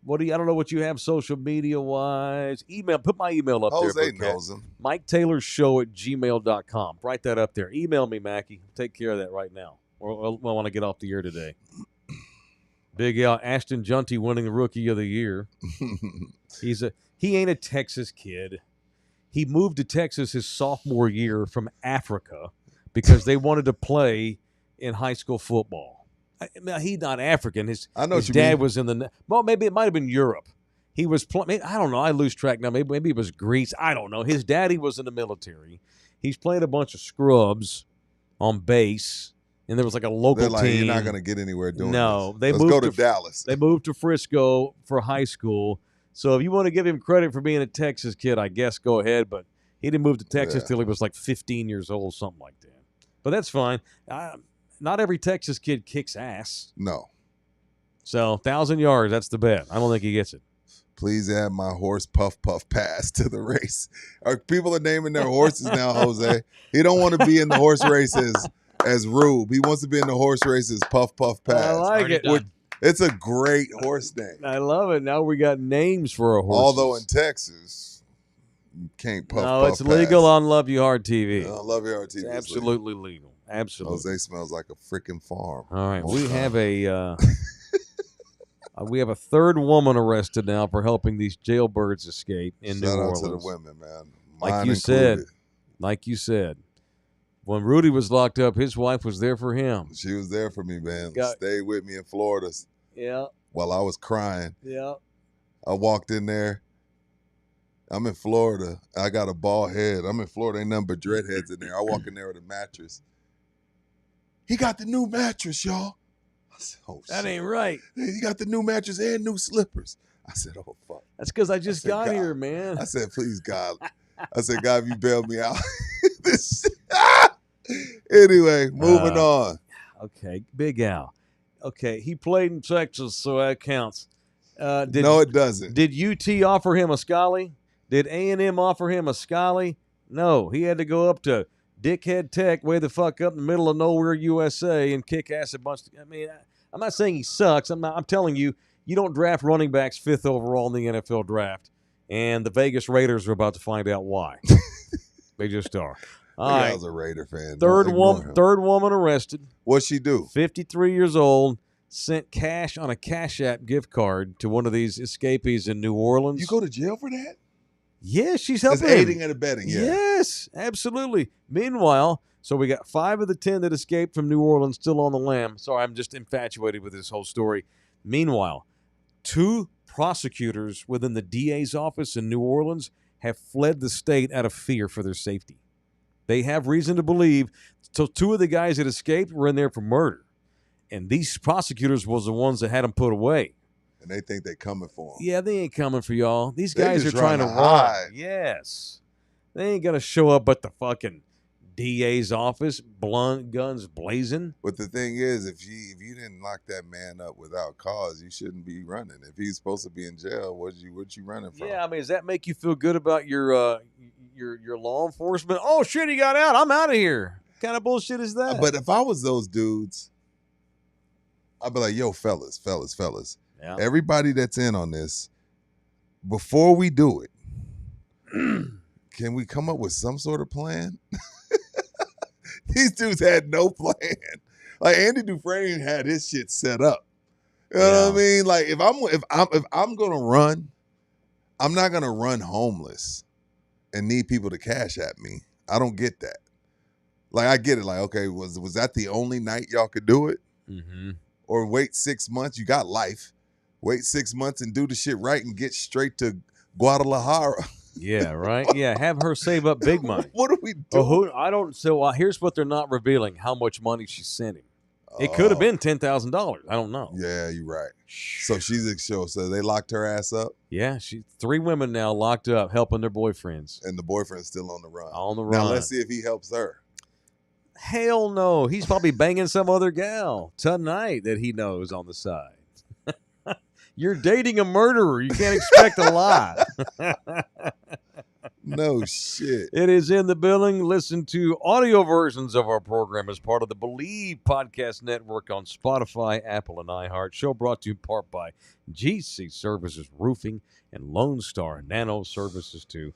know what you have social media wise. Email, put my email up there. Jose knows him. MikeTaylorShow@gmail.com. Write that up there. Email me, Mackey. Take care of that right now. Or I want to get off the air today. Big Al, Ashton Junty winning the Rookie of the Year. He ain't a Texas kid. He moved to Texas his sophomore year from Africa because they wanted to play in high school football. He's not African. His dad was in the – well, maybe it might have been Europe. He was – I don't know. I lose track now. Maybe it was Greece. I don't know. His daddy was in the military. He's playing a bunch of scrubs on base, and there was like a local They're like, team. you're not going to get anywhere doing No, this. they Let's moved go to to Dallas. They moved to Frisco for high school. So if you want to give him credit for being a Texas kid, I guess go ahead. But he didn't move to Texas till he was like 15 years old, something like that. But that's fine. Not every Texas kid kicks ass. No. So 1,000 yards, that's the bet. I don't think he gets it. Please add my horse Puff Puff Pass to the race. People are naming their horses now, Jose. He don't want to be in the horse races as Rube. He wants to be in the horse races Puff Puff Pass. I like it. It's a great horse name. I love it. Now we got names for a horse. Although in Texas, you can't Puff Puff it's legal pass. on Love You Hard TV. Love You Hard TV. It's absolutely legal. Absolutely. Jose smells like a freaking farm. All right, we have a we have a third woman arrested now for helping these jailbirds escape in New Orleans. Shout out to the women, man. Like you said, when Rudy was locked up, his wife was there for him. She was there for me, man. Stayed with me in Florida. Yeah. While I was crying. Yeah. I walked in there. I'm in Florida. I got a bald head. I'm in Florida. Ain't nothing but dreadheads in there. I walk in there with a mattress. He got the new mattress, y'all. I said, oh, that shit. ain't right. He got the new mattress and new slippers. I said, oh, fuck. That's because I just got here, man. I said, please, God. I said, God, if you bail me out. Anyway, moving on. Okay, Big Al. Okay, he played in Texas, so that counts. No, it doesn't. Did UT offer him a Scully? Did A&M offer him a Scully? No, he had to go up to Dickhead Tech, way the fuck up in the middle of nowhere, USA, and kick ass a bunch. I mean, I'm not saying he sucks. I'm telling you, you don't draft running backs 5th overall in the NFL draft, and the Vegas Raiders are about to find out why. They just are. All right. I was a Raider fan. Third woman arrested. What'd she do? 53 years old. Sent cash on a Cash App gift card to one of these escapees in New Orleans. You go to jail for that? Yes, she's helping. It's aiding and abetting, yeah. Yes, absolutely. Meanwhile, so we got 5 of the 10 that escaped from New Orleans still on the lam. Sorry, I'm just infatuated with this whole story. Meanwhile, 2 prosecutors within the DA's office in New Orleans have fled the state out of fear for their safety. They have reason to believe 2 of the guys that escaped were in there for murder. And these prosecutors was the ones that had them put away. And they think they coming for them. Yeah, they ain't coming for y'all. These guys are trying to hide. Yes. They ain't going to show up at the fucking DA's office, blunt guns blazing. But the thing is, if you didn't lock that man up without cause, you shouldn't be running. If he's supposed to be in jail, what you running from? Yeah, I mean, does that make you feel good about your law enforcement? Oh, shit, he got out. I'm out of here. What kind of bullshit is that? But if I was those dudes, I'd be like, yo, fellas. Yeah. Everybody that's in on this, before we do it, can we come up with some sort of plan? These dudes had no plan. Like Andy Dufresne had his shit set up. You know what I mean? Like if I'm gonna run, I'm not gonna run homeless and need people to cash at me. I don't get that. Like I get it. Like okay, was that the only night y'all could do it? Mm-hmm. Or wait 6 months? You got life. Wait 6 months and do the shit right and get straight to Guadalajara. Yeah, right. Yeah, have her save up big money. What are we doing? Here's what they're not revealing: how much money she sent him. It could have been $10,000. I don't know. Yeah, you're right. So so they locked her ass up. Yeah, 3 women now locked up helping their boyfriends, and the boyfriend's still on the run. On the run. Now let's see if he helps her. Hell no. He's probably banging some other gal tonight that he knows on the side. You're dating a murderer. You can't expect a lot. No shit. It is in the building. Listen to audio versions of our program as part of the Believe Podcast Network on Spotify, Apple, and iHeart. Show brought to you in part by GC Services Roofing and Lone Star Nano Services, too.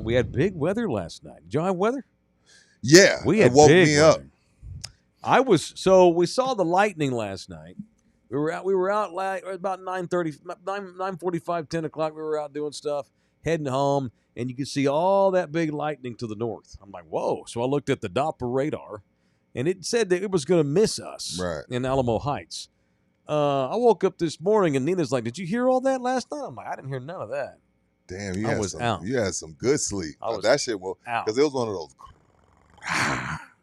We had big weather last night. Did you have weather? Yeah, it woke me up. We saw the lightning last night. We were out about 9:30, 9:45, 10 o'clock. We were out doing stuff, heading home, and you could see all that big lightning to the north. I'm like, whoa. So I looked at the Doppler radar, and it said that it was going to miss us in Alamo Heights. I woke up this morning, and Nina's like, did you hear all that last night? I'm like, I didn't hear none of that. Damn, I was out. You had some good sleep. I was that shit, out. Because it was one of those.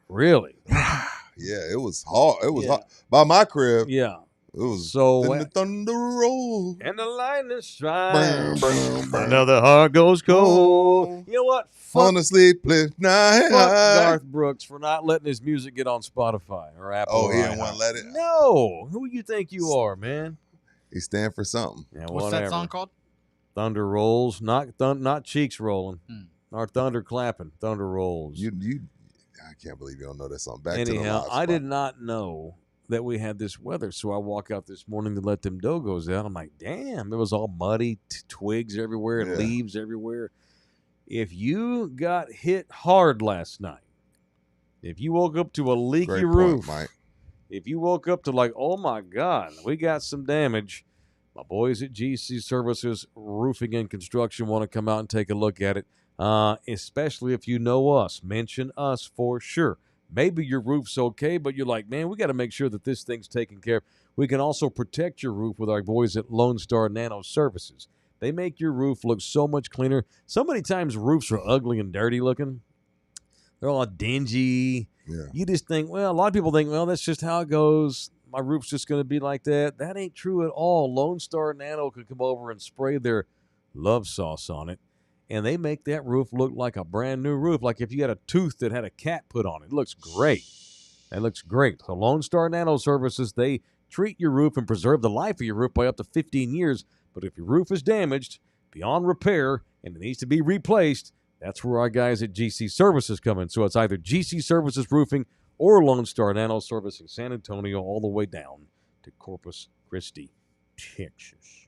Really? Yeah, it was hard. It was Yeah. hard. By my crib, Yeah. it was So then the thunder roll. and the lightning Brum, strikes. brum, brum. Another heart goes cold. Oh. You know what? On a sleepless night. Fuck Garth Brooks for not letting his music get on Spotify or Apple. Oh, he or didn't want to let it. No. Who you think you are, man? He stand for something. Yeah, What's whatever. that song called? Thunder rolls, not cheeks rolling, or thunder clapping. Thunder rolls. I can't believe you don't know that song. Back Anyhow, to the live I spot. did not know that we had this weather, so I walk out this morning to let them dogos out. I'm like, damn, it was all muddy, twigs everywhere and Yeah. leaves everywhere. If you got hit hard last night, if you woke up to a leaky Great roof, point, Mike. if you woke up to like, oh my God, we got some damage, my boys at GC Services Roofing and Construction want to come out and take a look at it. Especially if you know us. Mention us for sure. Maybe your roof's okay, but you're like, man, we got to make sure that this thing's taken care of. We can also protect your roof with our boys at Lone Star Nano Services. They make your roof look so much cleaner. So many times roofs are ugly and dirty looking. They're all dingy. Yeah. You just think, well, a lot of people think, well, that's just how it goes. My roof's just going to be like that. That ain't true at all. Lone Star Nano could come over and spray their love sauce on it, and they make that roof look like a brand new roof. Like if you had a tooth that had a cat put on it. It looks great. It looks great. So Lone Star Nano Services, they treat your roof and preserve the life of your roof by up to 15 years. But if your roof is damaged, beyond repair, and it needs to be replaced, that's where our guys at GC Services come in. So it's either GC Services Roofing or Lone Star Nano Servicing San Antonio all the way down to Corpus Christi, Texas.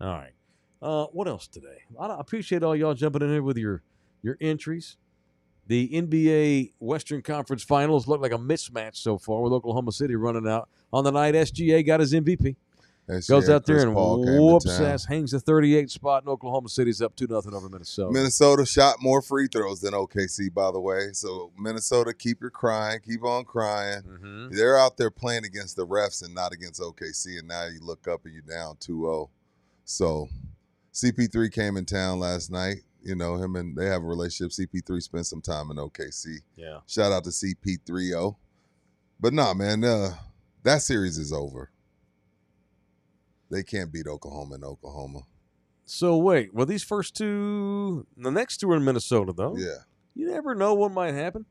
All right. What else today? I appreciate all y'all jumping in here with your entries. The NBA Western Conference Finals look like a mismatch so far with Oklahoma City running out. On the night, SGA got his MVP. Goes out there and whoops ass, hangs the 38 spot, and Oklahoma City's up 2-0 over Minnesota. Minnesota shot more free throws than OKC, by the way. So, Minnesota, keep your crying. Keep on crying. Mm-hmm. They're out there playing against the refs and not against OKC, and now you look up and you're down 2-0. So, CP3 came in town last night. You know, him and they have a relationship. CP3 spent some time in OKC. Yeah. Shout out to CP3O. But, nah, man, that series is over. They can't beat Oklahoma in Oklahoma. So, wait. Well, these first two, the next two are in Minnesota, though. Yeah. You never know what might happen.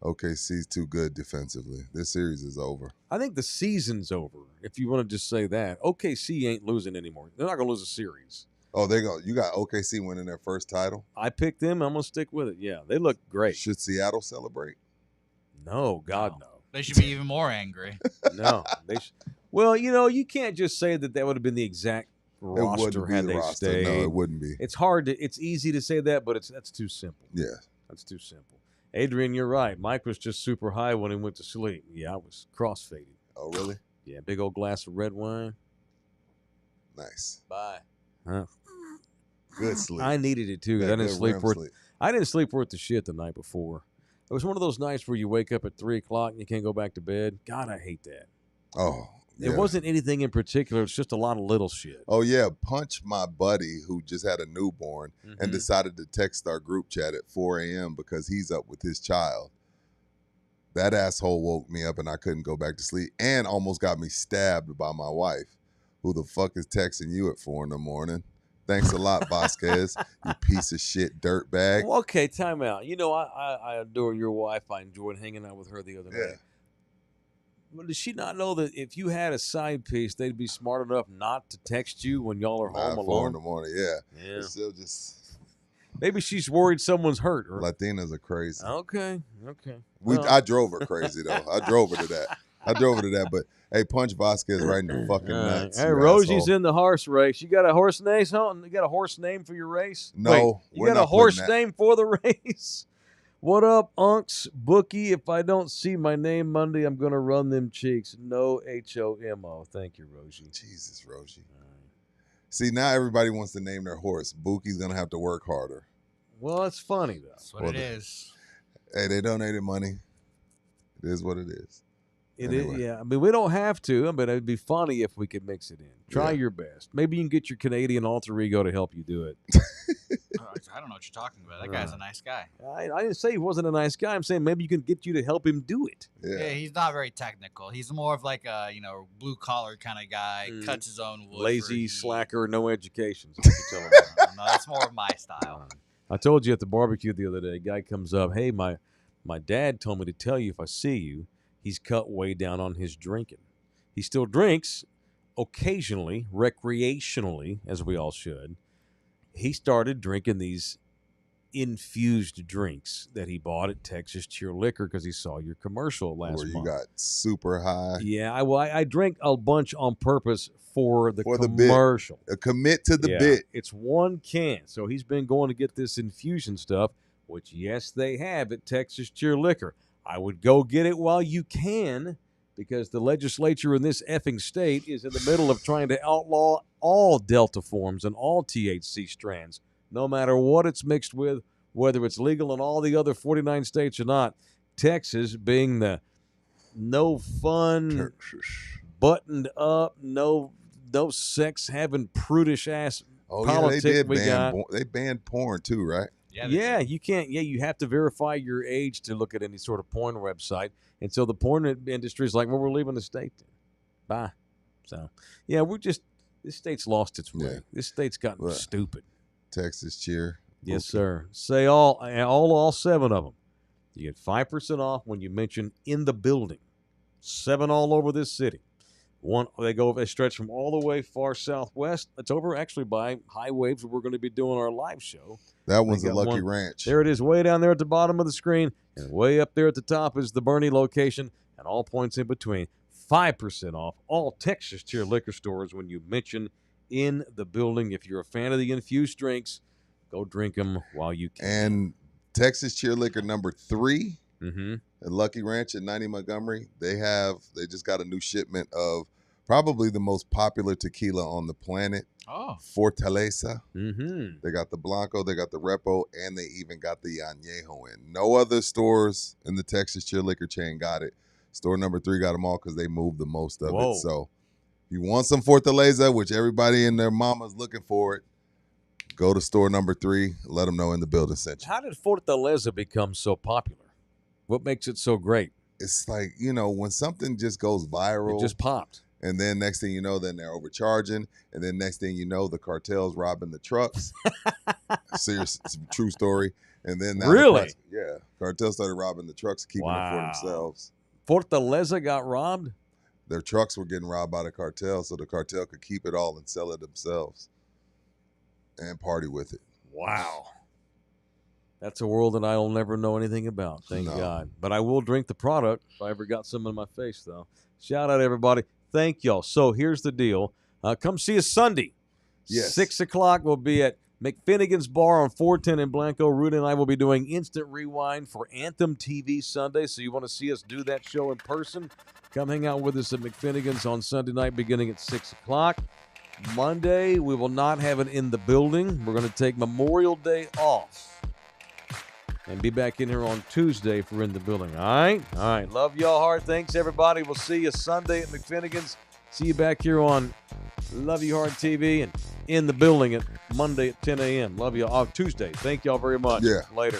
OKC's too good defensively. This series is over. I think the season's over, if you want to just say that. OKC ain't losing anymore. They're not going to lose a series. Oh, they go. You got OKC winning their first title? I picked them. I'm going to stick with it. Yeah, they look great. Should Seattle celebrate? No, God, no. They should be even more angry. No. Well, you know, you can't just say that would have been the exact roster had they stayed. No, it wouldn't be. It's easy to say that, but that's too simple. Yeah. That's too simple. Adrian, you're right. Mike was just super high when he went to sleep. Yeah, I was cross-faded. Oh, really? Yeah, big old glass of red wine. Nice. Bye. Huh? Good sleep. I needed it too because Yeah, I didn't good sleep REM worth. sleep. I didn't sleep worth the shit the night before. It was one of those nights where you wake up at 3:00 and you can't go back to bed. God, I hate that. Oh, yeah. It wasn't anything in particular. It's just a lot of little shit. Oh, yeah. Punch my buddy who just had a newborn Mm-hmm. and decided to text our group chat at 4 a.m. because he's up with his child. That asshole woke me up and I couldn't go back to sleep and almost got me stabbed by my wife. Who the fuck is texting you at 4 a.m? Thanks a lot, Vasquez, you piece of shit dirtbag. Well, okay, time out. You know, I adore your wife. I enjoyed hanging out with her the other night. Well, does she not know that if you had a side piece, they'd be smart enough not to text you when y'all are home 4 alone? a.m, yeah. Yeah. It's still just Maybe she's worried someone's hurt. Or... Latinas are crazy. Okay. I drove her crazy though. I drove her to that. But hey, punch Vasquez right in the fucking nuts. Hey, you Rosie's asshole. in the horse race. You got a horse name? You got a horse name for your race? No, Wait, you we're got a not horse putting that- name for the race? What up, Unks? Bookie, if I don't see my name Monday, I'm going to run them cheeks. No HOMO. Thank you, Rosie. Jesus, Rosie. See, now everybody wants to name their horse. Bookie's going to have to work harder. Well, it's funny, though. That's what it is. Hey, they donated money. It is what it is. It Anyway. is, yeah. I mean, we don't have to, but it'd be funny if we could mix it in. Try Yeah. your best. Maybe you can get your Canadian alter ego to help you do it. I don't know what you're talking about. That guy's a nice guy. I didn't say he wasn't a nice guy. I'm saying maybe you can get you to help him do it. Yeah, he's not very technical. He's more of like a blue collar kind of guy. Cuts his own wood. Lazy, slacker, no education. That's what you tell him. No, that's more of my style. I told you at the barbecue the other day, a guy comes up, hey, my dad told me to tell you if I see you, he's cut way down on his drinking. He still drinks occasionally, recreationally, as we all should. He started drinking these infused drinks that he bought at Texas Cheer Liquor because he saw your commercial last month. Where you got super high. Yeah, I drank a bunch on purpose for the commercial. Commit to the bit. It's one can. So he's been going to get this infusion stuff, which, yes, they have at Texas Cheer Liquor. I would go get it while you can, because the legislature in this effing state is in the middle of trying to outlaw all Delta forms and all THC strands, no matter what it's mixed with, whether it's legal in all the other 49 states or not. Texas being the no fun, buttoned up, no sex having prudish ass politics they banned porn too, right? Yeah, you can't. Yeah, you have to verify your age to look at any sort of porn website. And so the porn industry is like, well, we're leaving the state. Bye. So, yeah, this state's lost its way. Yeah. This state's gotten stupid. Texas Cheer. Yes, sir. Say all 7 of them. You get 5% off when you mention in the building. 7 all over this city. They stretch from all the way far southwest. It's over actually by High Waves where we're going to be doing our live show. That one's a Lucky Ranch. There it is, way down there at the bottom of the screen, and way up there at the top is the Bernie location, and all points in between. 5% off all Texas Cheer liquor stores when you mention in the building. If you're a fan of the infused drinks, go drink them while you can. And Texas Cheer Liquor number 3. Mm-hmm. At Lucky Ranch at 90 Montgomery, they just got a new shipment of probably the most popular tequila on the planet. Oh, Fortaleza. Mm-hmm. They got the Blanco, they got the Repo, and they even got the Añejo in. No other stores in the Texas Cheer Liquor chain got it. Store number 3 got them all because they moved the most of it. So if you want some Fortaleza, which everybody and their mama's looking for it, go to store number 3. Let them know in the building sent you. How did Fortaleza become so popular? What makes it so great? It's like, when something just goes viral. It just popped. And then next thing you know, then they're overcharging. And then next thing you know, the cartel's robbing the trucks. Serious, it's a true story. And then now really? Cartel started robbing the trucks, keeping it for themselves. Fortaleza got robbed? Their trucks were getting robbed by the cartel, so the cartel could keep it all and sell it themselves and party with it. Wow. That's a world that I'll never know anything about, thank God. But I will drink the product if I ever got some in my face, though. Shout out, everybody. Thank y'all. So here's the deal. Come see us Sunday. Yes. 6 o'clock. We'll be at McFinnigan's Bar on 410 in Blanco. Rudy and I will be doing Instant Rewind for Anthem TV Sunday. So you want to see us do that show in person? Come hang out with us at McFinnigan's on Sunday night beginning at 6 o'clock. Monday, we will not have it in the building. We're going to take Memorial Day off and be back in here on Tuesday for In the Building. All right. Love y'all hard. Thanks, everybody. We'll see you Sunday at McFinnigan's. See you back here on Love You Hard TV and In the Building at Monday at 10 a.m. Love you all. Tuesday. Thank y'all very much. Yeah. Later.